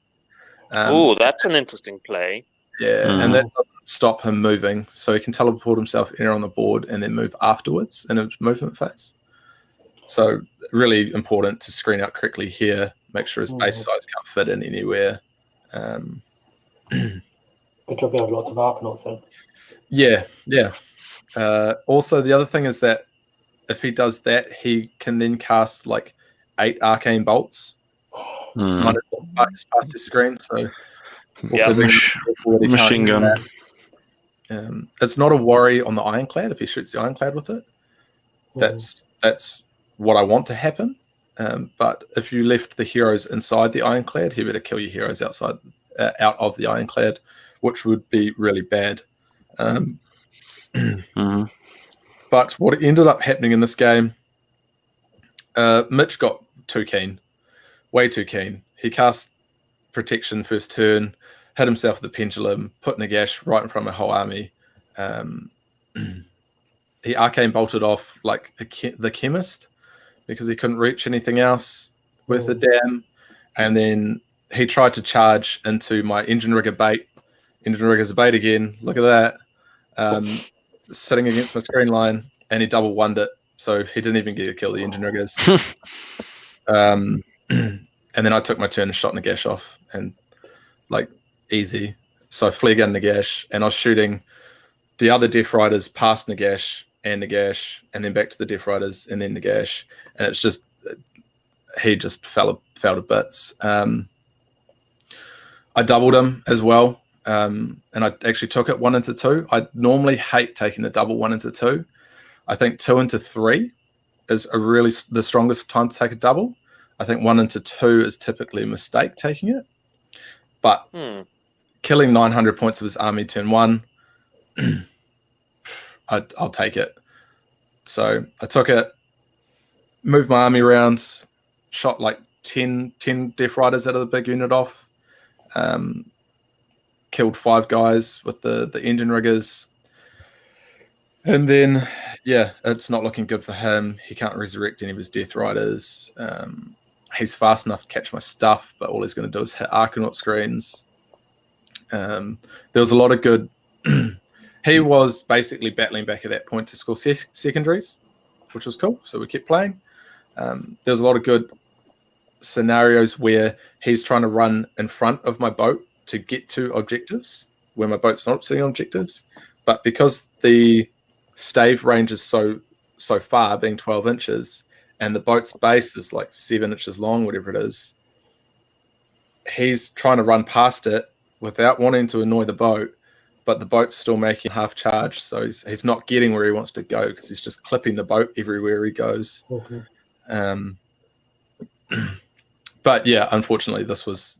That's an interesting play. Yeah, and that doesn't stop him moving, so he can teleport himself anywhere on the board and then move afterwards in a movement phase. So really important to screen out correctly here. Make sure his base size can't fit in anywhere. Good job you have lots of Arcanauts then. Yeah. Also, the other thing is that if he does that, he can then cast like 8 arcane bolts. Past his screen, so machine gun. It's not a worry on the Ironclad if he shoots the Ironclad with it. That's what I want to happen. But if you left the heroes inside the Ironclad, he better kill your heroes out of the Ironclad, which would be really bad. But what ended up happening in this game, Mitch got too keen, way too keen. He cast protection first turn, hit himself with the pendulum, put Nagash right in front of a whole army. He arcane bolted off like the chemist because he couldn't reach anything else with the dam, and then he tried to charge into my engine rigger bait. Engine rigger's a bait again. Look at that. Sitting against my screen line, and he double wonned it, so he didn't even get to kill the engine riggers. And then I took my turn and shot Nagash off, and like easy. So I flea gunned Nagash, and I was shooting the other Death Riders past Nagash, and then back to the Death Riders, and then Nagash, and it's just he just fell to bits. I doubled him as well. And I actually took it 1 into 2. I normally hate taking the double 1 into 2. I think 2 into 3 is the strongest time to take a double. I think 1 into 2 is typically a mistake taking it. But killing 900 points of his army turn 1, I'll take it. So I took it, moved my army around, shot like 10 Death Riders out of the big unit off, killed 5 guys with the engine riggers. And then, yeah, it's not looking good for him. He can't resurrect any of his Death Riders. He's fast enough to catch my stuff, but all he's going to do is hit Archanaut screens. There was a lot of good... He was basically battling back at that point to score secondaries, which was cool. So we kept playing. There was a lot of good scenarios where he's trying to run in front of my boat to get to objectives, where my boat's not sitting on objectives. But because the stave range is so far, being 12 inches, and the boat's base is like 7 inches long, whatever it is, he's trying to run past it without wanting to annoy the boat, but the boat's still making half charge, so he's not getting where he wants to go because he's just clipping the boat everywhere he goes. But yeah, unfortunately, this was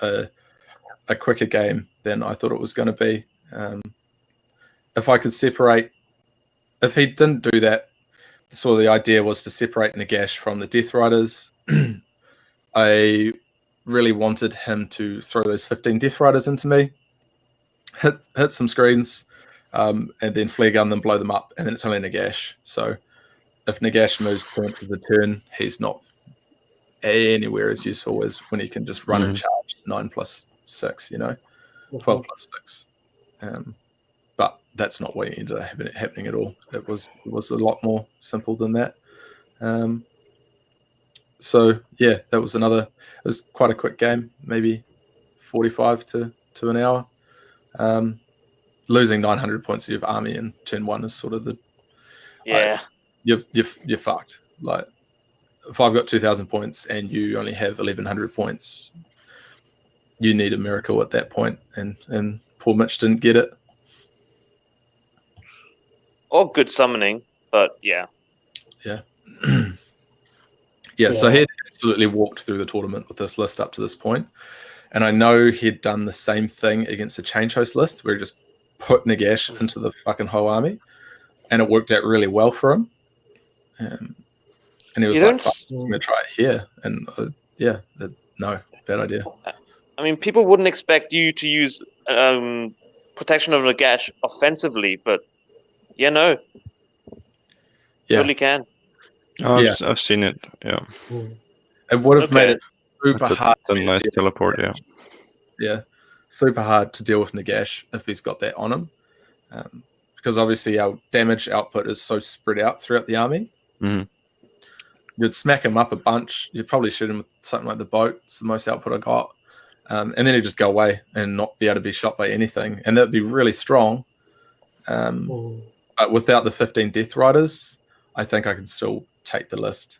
a quicker game than I thought it was going to be. If I could separate, if he didn't do that, so the idea was to separate Nagash from the Death Riders. I really wanted him to throw those 15 Death Riders into me, hit some screens, and then flare gun them, blow them up, and then it's only Nagash. So if Nagash moves 2 inches a turn, he's not anywhere as useful as when he can just run and charge 9 plus 6, 12 plus 6. But that's not what ended up happening at all. It was a lot more simple than that. So yeah, that was it was quite a quick game, maybe 45 to an hour. Losing 900 points of your army in turn 1 is sort of the you're fucked. Like if I've got 2,000 points and you only have 1,100 points, you need a miracle at that point, and poor Mitch didn't get it. Or good summoning, but yeah. So he had absolutely walked through the tournament with this list up to this point. And I know he'd done the same thing against the Change Host list, where he just put Nagash into the fucking whole army. And it worked out really well for him. And he was like, fuck, I'm going to try it here. And no, bad idea. I mean, people wouldn't expect you to use Protection of Nagash offensively, but totally can. I've seen it. Yeah, it would have made it super hard. A nice teleport. Yeah, super hard to deal with Nagash if he's got that on him, because obviously our damage output is so spread out throughout the army. You'd smack him up a bunch. You'd probably shoot him with something like the boat. It's the most output I got, and then he'd just go away and not be able to be shot by anything, and that'd be really strong. But without the 15 Death Riders, I think I could still take the list.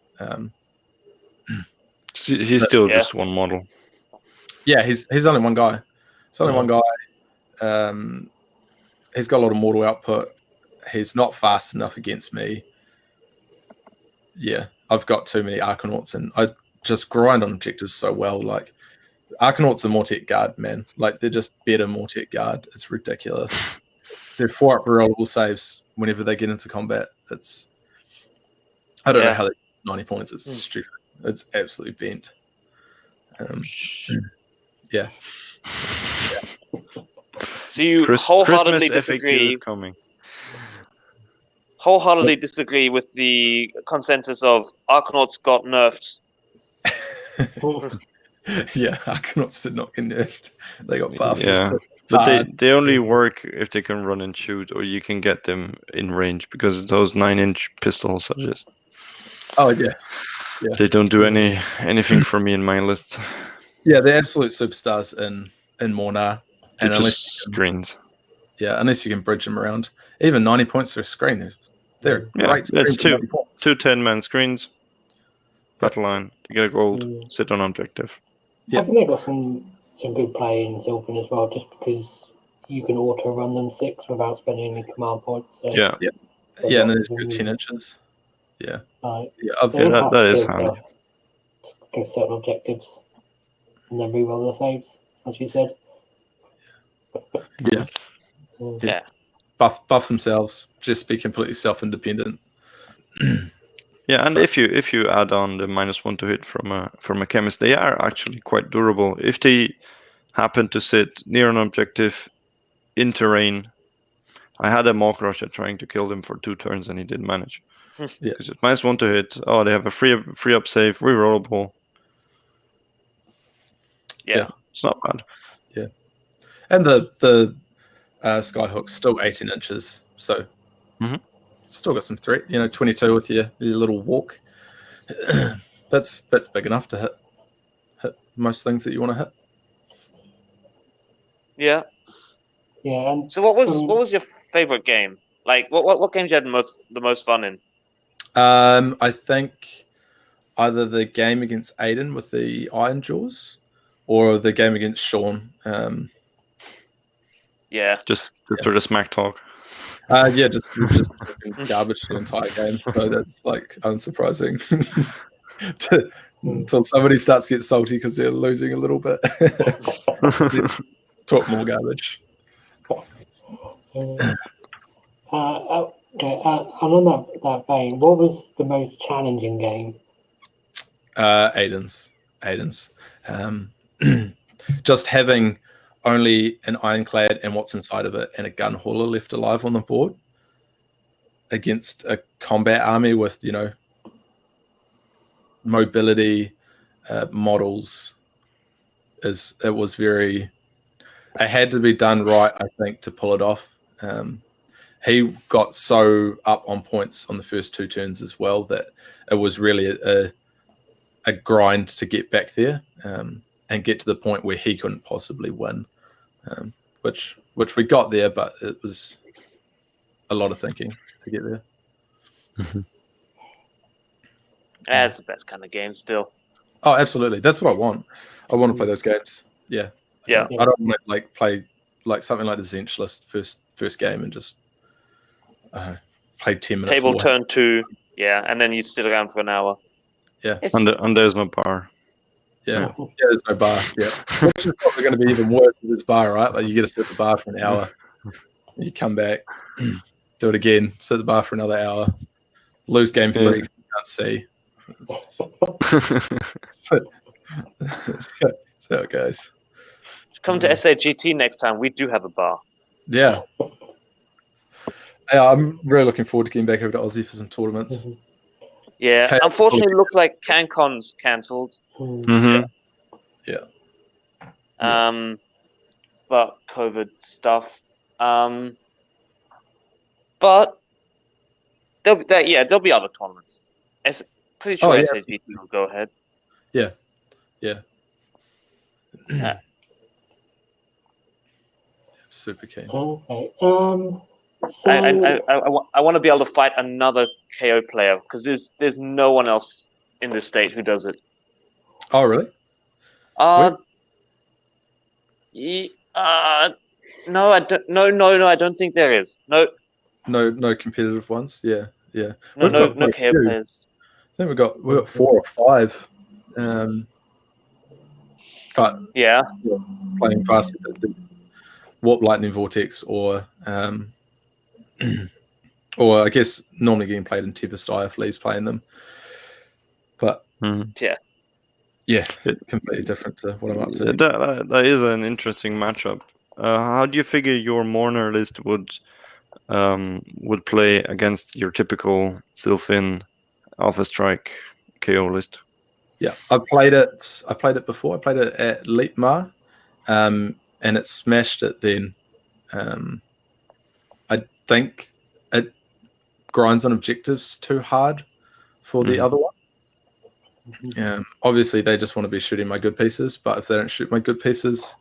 He's still just one model. Yeah, he's only one guy. He's only one guy. He's got a lot of mortal output. He's not fast enough against me. Yeah, I've got too many Arcanauts, and I just grind on objectives so well. Like, Arcanauts are Mortek Guard, man. Like, they're just better Mortek Guard. It's ridiculous. They're 4-up rerollable saves whenever they get into combat. I don't know how they get 90 points. It's stupid. It's absolutely bent. So you wholeheartedly disagree. Wholeheartedly disagree with the consensus of Arcanauts got nerfed. Yeah, Arcanauts did not get nerfed. They got buffed. Yeah. But they only work if they can run and shoot, or you can get them in range, because those 9-inch pistols are just... Oh, yeah. They don't do anything for me in my list. Yeah, they're absolute superstars in Mhornar. And just screens. Yeah, unless you can bridge them around. Even 90 points for a screen. They're great screens. Two 10-man screens. Battle line. To get a gold. Sit on objective. I think they've got some good play in Sylvan as well, just because you can auto run them 6 without spending any command points. So and then there's good 10 inches. Yeah. That is handy. Just go certain objectives and then reroll the saves, as you said. Yeah. Yeah. Buff themselves. Just be completely self-independent. Yeah, and if you add on the -1 to hit from a chemist, they are actually quite durable. If they happen to sit near an objective in terrain, I had a Mawk Rusher trying to kill them for 2 turns, and he didn't manage. Yeah. Because it's -1 to hit. Oh, they have a free up save, rerollable. Yeah. It's not bad. Yeah. And the Skyhook's still 18 inches, so still got some threat. 22 with your little walk. That's big enough to hit most things that you want to hit. Yeah. Yeah. And So what was your favorite game? Like what games you had the most fun in? I think either the game against Aiden with the Iron Jaws, or the game against Shaun. Yeah. Just for the smack talk. Yeah, just garbage the entire game. So that's like unsurprising. Until somebody starts to get salty because they're losing a little bit. Talk more garbage. okay. And on that vein, what was the most challenging game? Aiden's. Just having only an ironclad and what's inside of it and a gun hauler left alive on the board against a combat army with mobility models. It had to be done right, I think, to pull it off. He got so up on points on the first 2 turns as well that it was really a grind to get back there and get to the point where he couldn't possibly win, which we got there, but it was a lot of thinking to get there. That's the best kind of game still. Oh, absolutely. That's what I want. I want to play those games. Yeah. Yeah. I don't want to play something like the Zench list first game and just play 10 minutes. Table turn 2, yeah, and then you sit around for an hour. Yeah. And there's no bar. Yeah, there's no bar. Yeah, which is probably going to be even worse if there's bar, right? Like you get to sit at the bar for an hour, you come back, do it again, sit at the bar for another hour, lose game 3, you can't see. That's how it goes. Come to SAGT next time. We do have a bar. Yeah. Yeah, I'm really looking forward to getting back over to Aussie for some tournaments. Yeah, unfortunately, it looks like CanCon's cancelled. Yeah. But COVID stuff. But there'll be other tournaments. Pretty sure SAGT will go ahead. Yeah. Super keen. Okay. I want to be able to fight another KO player because there's no one else in this state who does it. Oh, really? No, I don't. No, I don't think there is. No competitive ones. Yeah. No KO players. I think we've got 4 or 5. But playing fast the Warp Lightning Vortex or I guess normally getting played in Tempest Eye if Lee's playing them. But yeah, completely different to what I'm up to. That is an interesting matchup. How do you figure your Mhornar list would play against your typical Sylphin Alpha Strike KO list? Yeah, I played it before. I played it at Leapmar, and it smashed it then. I think it grinds on objectives too hard for the other one. Obviously, they just want to be shooting my good pieces, but if they don't shoot my good pieces,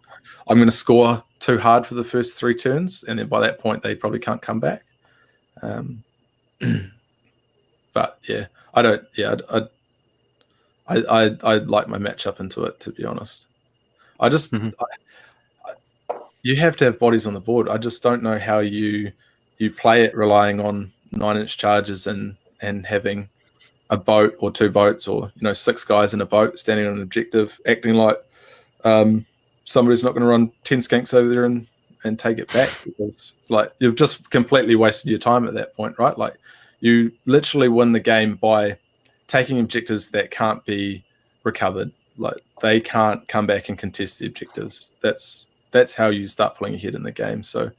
I'm going to score too hard for the first 3 turns, and then by that point, they probably can't come back. But yeah, I don't. Yeah, I like my matchup into it, to be honest. I just you have to have bodies on the board. I just don't know how you play it relying on 9-inch charges and having a boat or 2 boats or 6 guys in a boat standing on an objective, acting like somebody's not going to run 10 skanks over there and take it back, because like you've just completely wasted your time at that point, right? Like you literally win the game by taking objectives that can't be recovered. Like they can't come back and contest the objectives. That's how you start pulling ahead in the game. So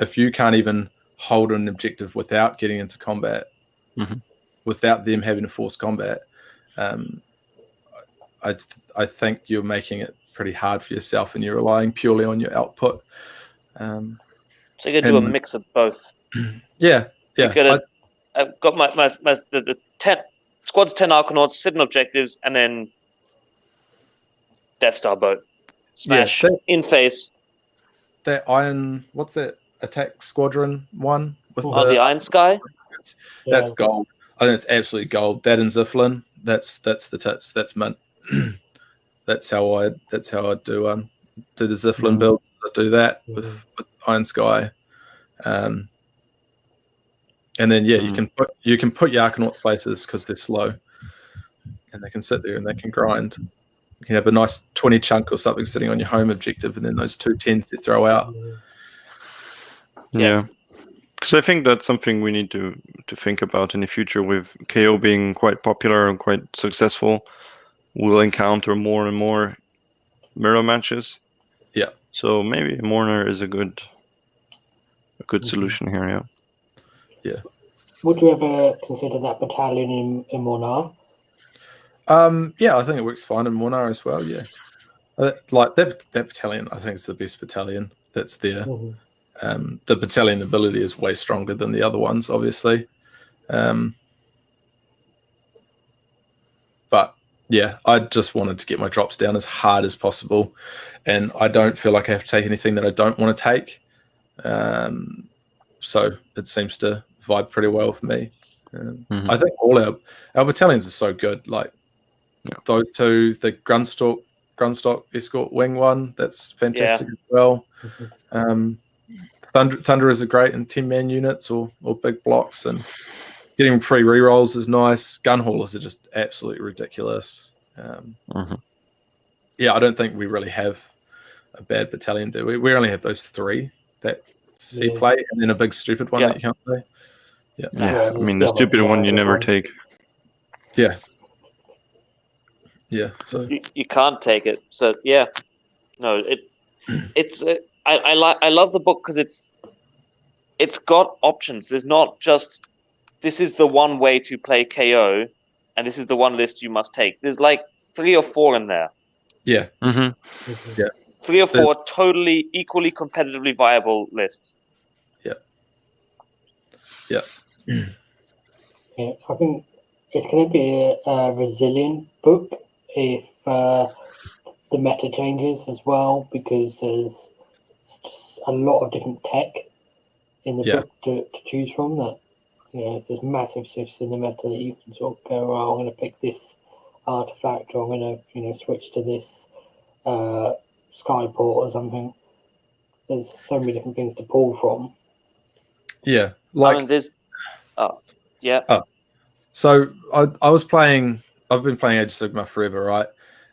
if you can't even hold an objective without getting into combat, without them having to force combat, I think you're making it pretty hard for yourself, and you're relying purely on your output. So you're gonna do a mix of both. Yeah. I've got the 10 squads, 10 Arkanauts, 7 objectives, and then Death Star boat. Smash in face. That iron, what's that attack squadron one with the Iron Sky? That's gold. I think it's absolutely gold. That and Ziflin, that's the tits. That's mint. that's how I do the Ziflin build. I do that with Iron Sky. And then you can put your Arkanauts places because they're slow, and they can sit there and they can grind. You can have a nice 20 chunk or something sitting on your home objective, and then those 2 10s you throw out. Yeah, because I think that's something we need to think about in the future. With KO being quite popular and quite successful, we'll encounter more and more mirror matches. Yeah. So maybe Mhornar is a good solution here. Yeah. Would you ever consider that battalion in Mhornar? Yeah, I think it works fine in Mhornar as well. Yeah, like that battalion, I think is the best battalion that's there. The battalion ability is way stronger than the other ones, obviously. But yeah, I just wanted to get my drops down as hard as possible, and I don't feel like I have to take anything that I don't want to take. So it seems to vibe pretty well for me. I think all our battalions are so good. Like those two, the Grunstock escort wing one, that's fantastic as well. Thunderers are great in 10-man units or big blocks, and getting free rerolls is nice. Gun haulers are just absolutely ridiculous. Yeah, I don't think we really have a bad battalion, do we? We only have those 3 that see play, and then a big stupid one that you can't play. I mean, the stupid one you never take. Yeah, so you can't take it. So no, it's I love the book because it's got options. There's not just this is the one way to play KO, and this is the one list you must take. There's like 3 or 4 in there. Yeah. Yeah. 3 or 4 totally equally competitively viable lists. Yeah. Yeah, I think it's going to be a resilient book if the meta changes as well, because there's just a lot of different tech in the book to choose from. That if there's massive shifts in the meta, that you can sort of go, "Oh, I'm going to pick this artifact, or I'm going to switch to this skyport or something." There's so many different things to pull from. Yeah, like this. So I was playing. I've been playing Age of Sigmar forever, right?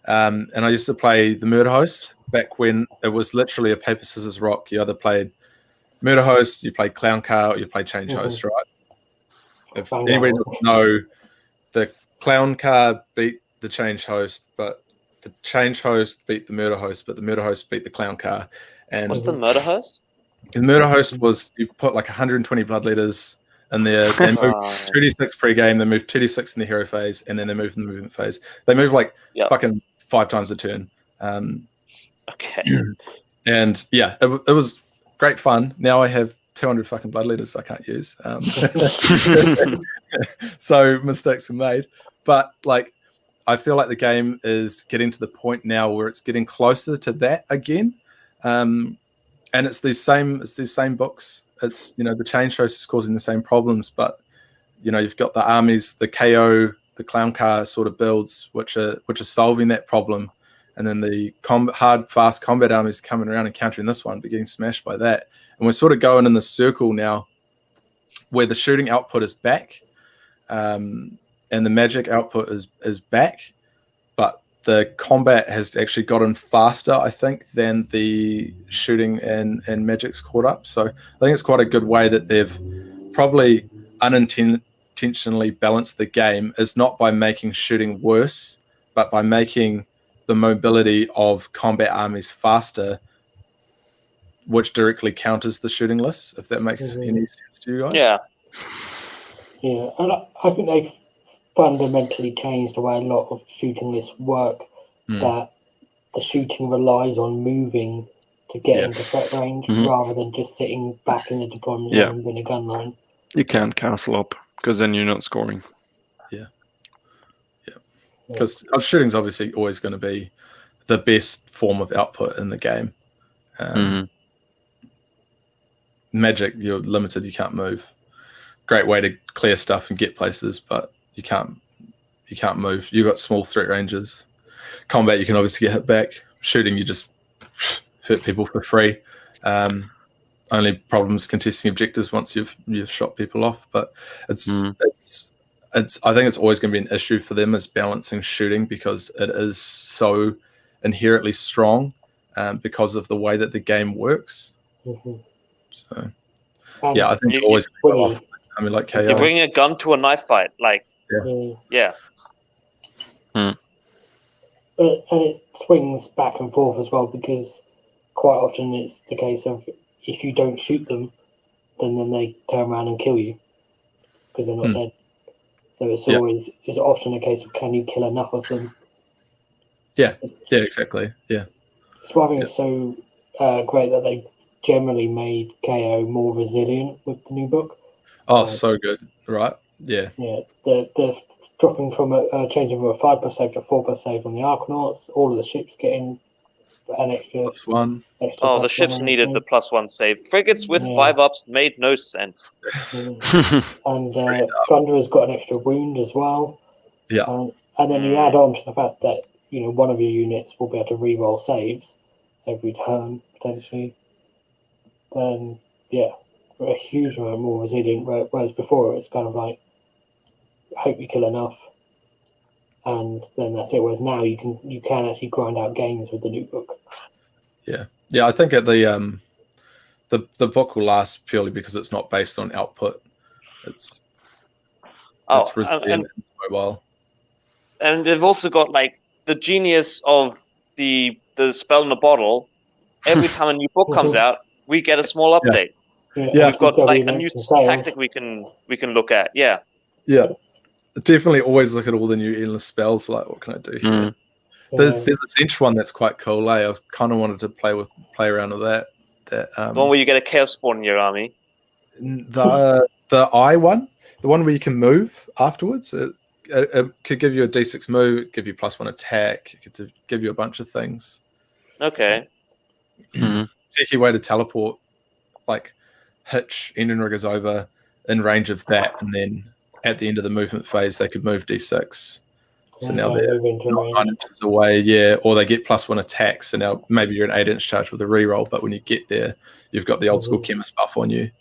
And I used to play the Murder Host back when it was literally a paper scissors rock. You either played Murder Host, you played Clown Car, or you played Change Host, right? If anybody doesn't know, the Clown Car beat the Change Host, but the Change Host beat the Murder Host, but the Murder Host beat the Clown Car. And what's the Murder Host? The Murder Host was you put like 120 blood leaders in there. They moved 2d6 pre-game, they moved 2d6 in the hero phase, and then they moved in the movement phase. They moved like fucking 5 times a turn. Okay. And yeah, it was great fun. Now I have 200 fucking blood leaders I can't use. So mistakes are made. But like, I feel like the game is getting to the point now where it's getting closer to that again. And it's these same books. It's the Change Host is causing the same problems, but you've got the armies, the KO, the Clown Car sort of builds, which are solving that problem, and then the hard, fast combat armies coming around and countering this one, but getting smashed by that. And we're sort of going in the circle now, where the shooting output is back, and the magic output is back, but the combat has actually gotten faster, I think, than the shooting and magic's caught up. So I think it's quite a good way that they've probably unintentionally balanced the game, is not by making shooting worse, but by making the mobility of combat armies faster, which directly counters the shooting lists, if that makes any sense to you guys. Yeah. Yeah, and I think they've fundamentally changed the way a lot of shooting lists work, that the shooting relies on moving to get into threat range rather than just sitting back in the deployment zone in a gun line. You can't castle up because then you're not scoring. Because shooting's obviously always going to be the best form of output in the game. Magic, you're limited, you can't move. Great way to clear stuff and get places, but you can't move. You've got small threat ranges. Combat, you can obviously get hit back. Shooting, you just hurt people for free. Only problems contesting objectives once you've shot people off. But it's I think it's always going to be an issue for them, is balancing shooting, because it is so inherently strong because of the way that the game works. So I think it always off. I mean, like KO. You're bringing a gun to a knife fight, like And it swings back and forth as well, because quite often it's the case of, if you don't shoot them, then they turn around and kill you because they're not dead. So it's often a case of, can you kill enough of them? Yeah, exactly. Yeah. That's why I think it's so great that they generally made KO more resilient with the new book. Oh, so good, right? Yeah. Yeah, the dropping from changing from a 5+ save to 4+ save on the Arkanauts, all of the ships getting an extra +1. The ships needed the +1 save. Frigates with 5-ups made no sense. And Thunderer's got an extra wound as well. Yeah. And then you add on to the fact that, one of your units will be able to re-roll saves every turn, potentially. Then, we're a huge amount more resilient, whereas before it's kind of like, hope you kill enough, and then that's it. Whereas now you can actually grind out games with the new book. Yeah. I think the book will last purely because it's not based on output. It's resilient and it's mobile. And they've also got like the genius of the spell in the bottle. Every time a new book comes out, we get a small update. We've got like a new tactic we can look at. Yeah. Definitely always look at all the new endless spells. Like, what can I do here? There's a cinch one that's quite cool. I've kind of wanted to play around with that. The one where you get a chaos spawn in your army. The I one, the one where you can move afterwards. It could give you a D6 move, give you +1 attack, it could give you a bunch of things. Okay. Cheeky way to teleport, like hitch Endon Riggers over in range of that, and then at the end of the movement phase, they could move D6. So now they're 9 inches away, or they get +1 attack. So now maybe you're an 8-inch charge with a reroll, but when you get there, you've got the old school chemist buff on you.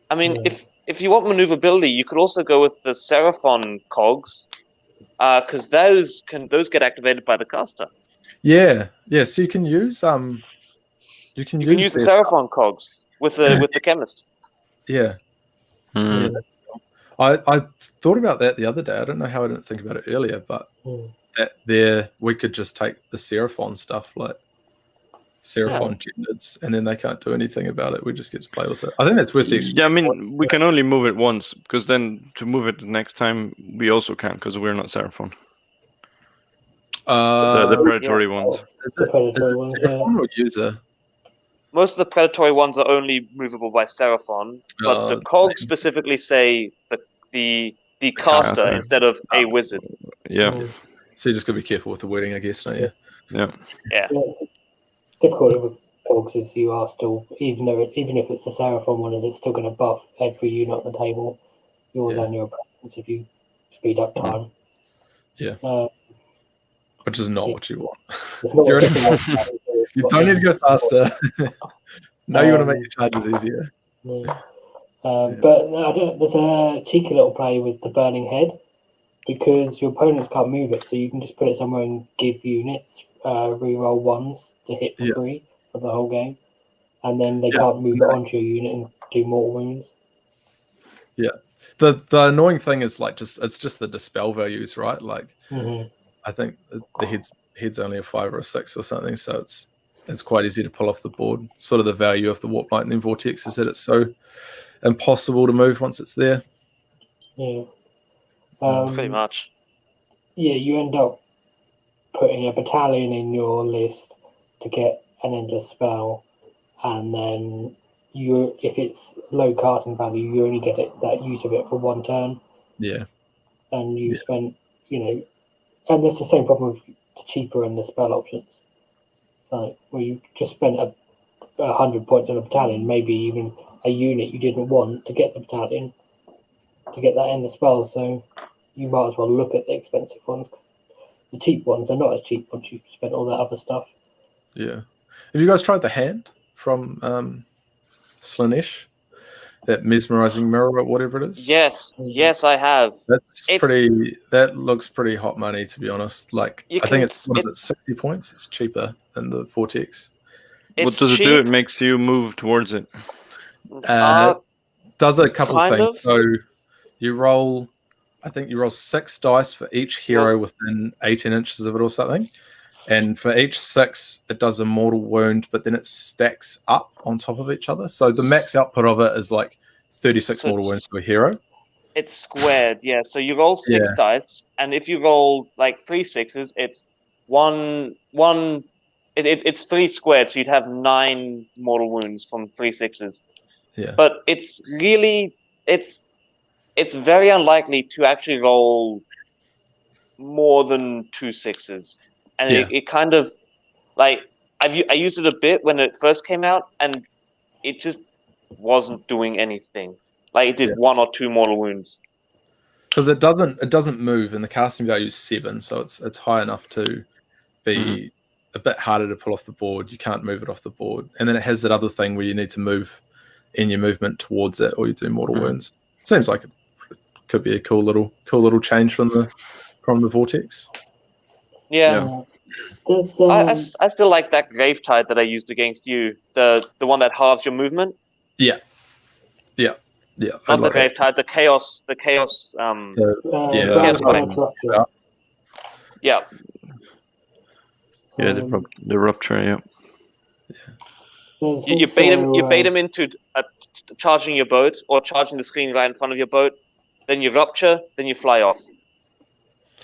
I mean, if you want maneuverability, you could also go with the Seraphon cogs, because those get activated by the caster. Yeah. So you can use you can use the Seraphon cogs with the chemist. Yeah. I thought about that the other day. I don't know how I didn't think about it earlier, but we could just take the Seraphon stuff, like Seraphon Gendids, and then they can't do anything about it. We just get to play with it. I think that's worth the extra. Yeah, I mean, we can only move it once, because then to move it the next time, we also can't, because we're not Seraphon. The predatory ones. Is it Seraphon or user? Most of the predatory ones are only movable by Seraphon, but the cogs specifically say the caster instead of a wizard. Yeah. So you just got to be careful with the wording, I guess, don't you? Yeah. Difficulty with cogs is you are still, even if it's the Seraphon one, is it's still going to buff every unit on the table, yours and your opponents, if you speed up time. Yeah. Which is not what you want. You don't need to go faster. Now you want to make your charges easier. But there's a cheeky little play with the Burning Head, because your opponents can't move it, so you can just put it somewhere and give units reroll ones to hit for free for the whole game, and then they can't move it onto your unit and do mortal wounds. Yeah. The annoying thing is it's just the dispel values, right? Like I think the head's only a 5 or a 6 or something, so it's quite easy to pull off the board. Sort of the value of the Warp Lightning Vortex is that it's so impossible to move once it's there. Yeah. Pretty much. Yeah, you end up putting a battalion in your list to get an endless spell, and then if it's low casting value, you only get that use of it for one turn. Yeah. And you spent, and there's the same problem with the cheaper and the spell options. So where you just spent 100 points on a battalion, maybe even a unit you didn't want to get the battalion, to get that endless spell. So you might as well look at the expensive ones, because the cheap ones are not as cheap once you've spent all that other stuff. Yeah. Have you guys tried the hand from Slaanesh? That mesmerizing mirror or whatever it is? Yes, I have. That looks pretty hot money, to be honest. Like, I think it's 60 points? It's cheaper than the Vortex. What does it do? It makes you move towards it. Does a couple things. of. So you roll 6 dice for each hero within 18 inches of it or something. And for each 6, it does a mortal wound, but then it stacks up on top of each other. So the max output of it is like 36 mortal wounds to a hero. It's squared, yeah. So you roll 6 dice, and if you roll like 3 6s, it's it's 3 squared, so you'd have 9 mortal wounds from 3 6s. Yeah. But it's very unlikely to actually roll more than 2 6s. And it kind of, like, I used it a bit when it first came out, and it just wasn't doing anything. Like, it did 1 or 2 mortal wounds. Because it doesn't move, and the casting value is 7, so it's high enough to be a bit harder to pull off the board. You can't move it off the board, and then it has that other thing where you need to move in your movement towards it, or you do mortal wounds. It seems like it could be a cool little change from the Vortex. Yeah. I still like that Grave Tide that I used against you. The one that halves your movement. Yeah. Not the Grave Tide, the Chaos. Chaos Yeah. Yeah, the Rupture. Yeah. You bait him into charging your boat or charging the screen right in front of your boat. Then you rupture. Then you fly off.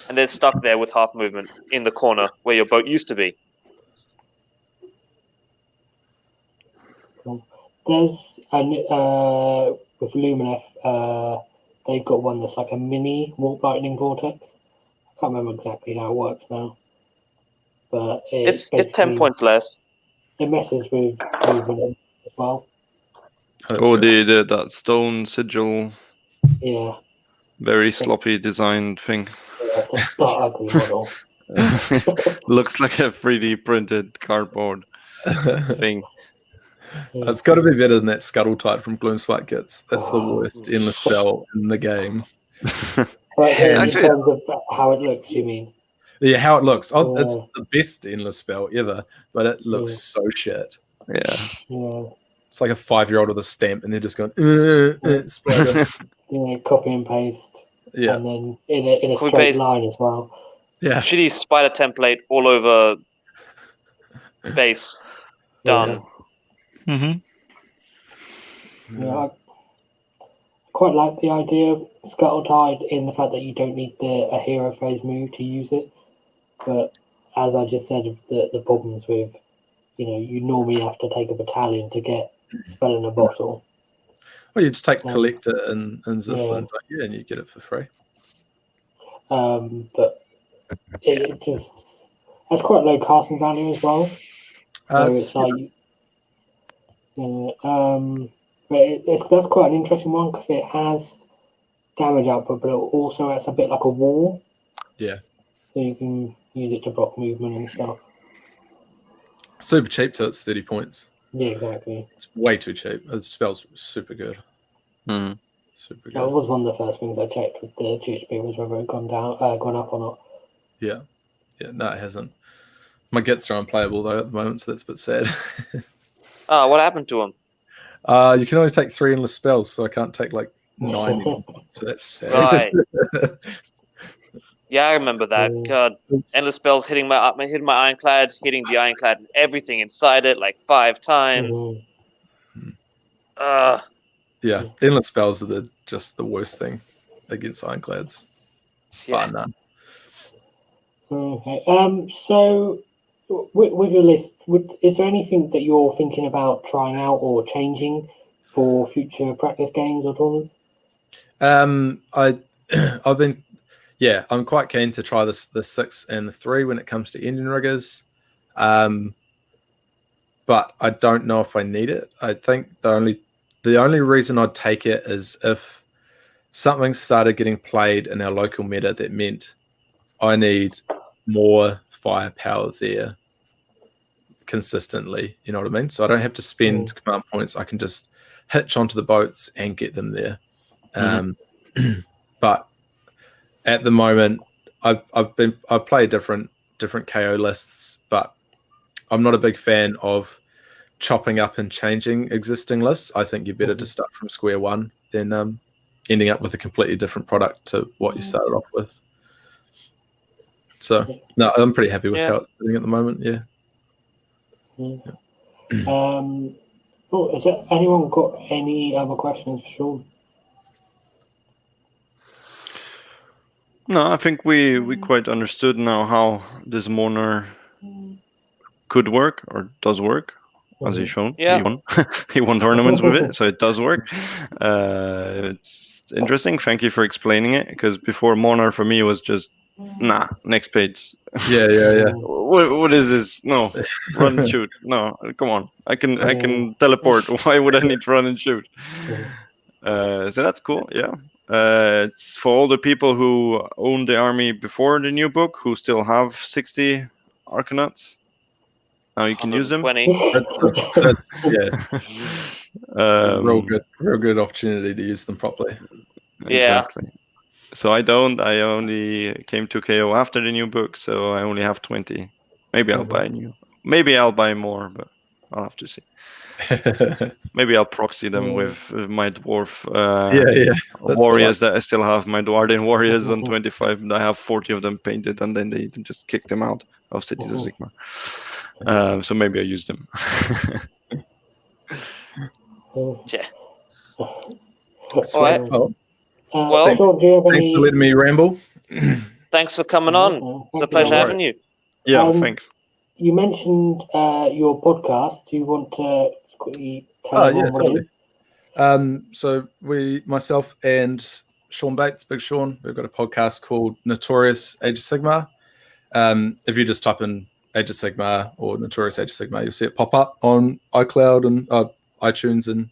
And they're stuck there with half movement in the corner where your boat used to be. There's with Lumineth, they've got one that's like a mini Warp Lightning Vortex. I can't remember exactly how it works now, but it's 10 points less. It messes with movement as well. That stone sigil. Yeah. Very sloppy designed thing. Yeah, it's a start ugly model. Looks like a 3D printed cardboard thing. Yeah. It's got to be better than that Scuttle Tide from Gloomspite Kits. That's the worst endless spell in the game. But in terms of how it looks, you mean? Yeah, how it looks. It's the best endless spell ever, but it looks so shit. Yeah. It's like a 5-year-old with a stamp, and they're just going, spider. Copy and paste. Yeah. And then in a straight line as well. Yeah. Shitty spider template all over base. Done. Yeah, I quite like the idea of Scuttle Tide in the fact that you don't need a hero phase move to use it. But as I just said, the problems with, you normally have to take a battalion to get spell in a bottle. Well, you just take Collector and Ziflin, and you get it for free. But it just has quite low casting value as well. So it's like, but that's quite an interesting one because it has damage output, but it also has a bit like a wall. Yeah. So you can use it to block movement and stuff. Super cheap, so it's 30 points. Yeah, exactly. It's way too cheap. The spell's super good. Super That good. was one of the first things I checked with the GHB was whether it gone up or not. Yeah. No, it hasn't. My gits are unplayable though at the moment, so that's a bit sad. Oh, what happened to him? You can only take 3 endless spells, so I can't take like 9 anymore. So that's sad. Right. Yeah, I remember that. God, endless spells hitting my ironclad, hitting the ironclad and everything inside it like 5 times. Yeah, endless spells are just the worst thing against ironclads. Yeah. Bar none. Okay. So, with your list, is there anything that you're thinking about trying out or changing for future practice games or tournaments? I've been, I'm quite keen to try the 6 and the 3 when it comes to Indian riggers. But I don't know if I need it. I think the only reason I'd take it is if something started getting played in our local meta that meant I need more firepower there consistently. You know what I mean? So I don't have to spend command points. I can just hitch onto the boats and get them there. But at the moment, I play different KO lists, but I'm not a big fan of chopping up and changing existing lists. I think you're better to start from square one than ending up with a completely different product to what you started off with. So no, I'm pretty happy with how it's sitting at the moment. Yeah. Has anyone got any other questions for Shaun? No, I think we quite understood now how this Mhornar could work or does work, as he's shown. Yeah. He won. He won tournaments with it, so it does work. It's interesting. Thank you for explaining it, because before Mhornar for me was just next page. Yeah. What is this? No, run and shoot. No, come on. I can teleport. Why would I need to run and shoot? So that's cool. Yeah. It's for all the people who owned the army before the new book, who still have 60 Arcanauts. Now you can use them. 120. That's it's a real good opportunity to use them properly. Exactly. So I only came to KO after the new book, so I only have 20. Maybe I'll buy new. Maybe I'll buy more, but I'll have to see. Maybe I'll proxy them with my dwarf warriors that I still have. My Dwarden warriors on 25. I have 40 of them painted, and then they just kicked them out of Cities of Sigmar. So maybe I use them. Yeah. All right. Well, thanks for letting me ramble. Thanks for coming on. It's a pleasure having you. Yeah, thanks. You mentioned your podcast. Do you want to quickly tell everyone what it is? So myself and Shaun Bates, Big Shaun, we've got a podcast called Notorious Age of Sigmar. If you just type in Age of Sigmar or Notorious Age of Sigmar, you'll see it pop up on iCloud and iTunes and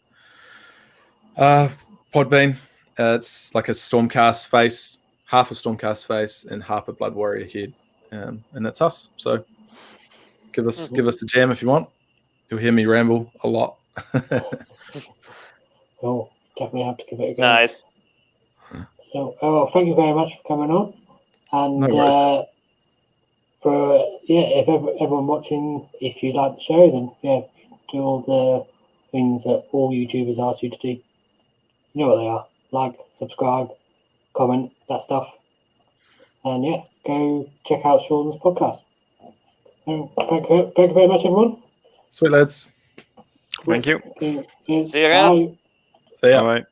Podbean. It's like a Stormcast face, half a Stormcast face and half a Blood Warrior head, and that's us. So give us a jam if you want. You'll hear me ramble a lot. Oh, definitely have to give it a go. Nice. So, thank you very much for coming on. And if everyone watching, if you like the show, then do all the things that all YouTubers ask you to do. You know what they are: like, subscribe, comment, that stuff. And go check out Shaun's podcast. Thank you very much, everyone. Sweet lads. Thank you. See you See you around. See ya. All right.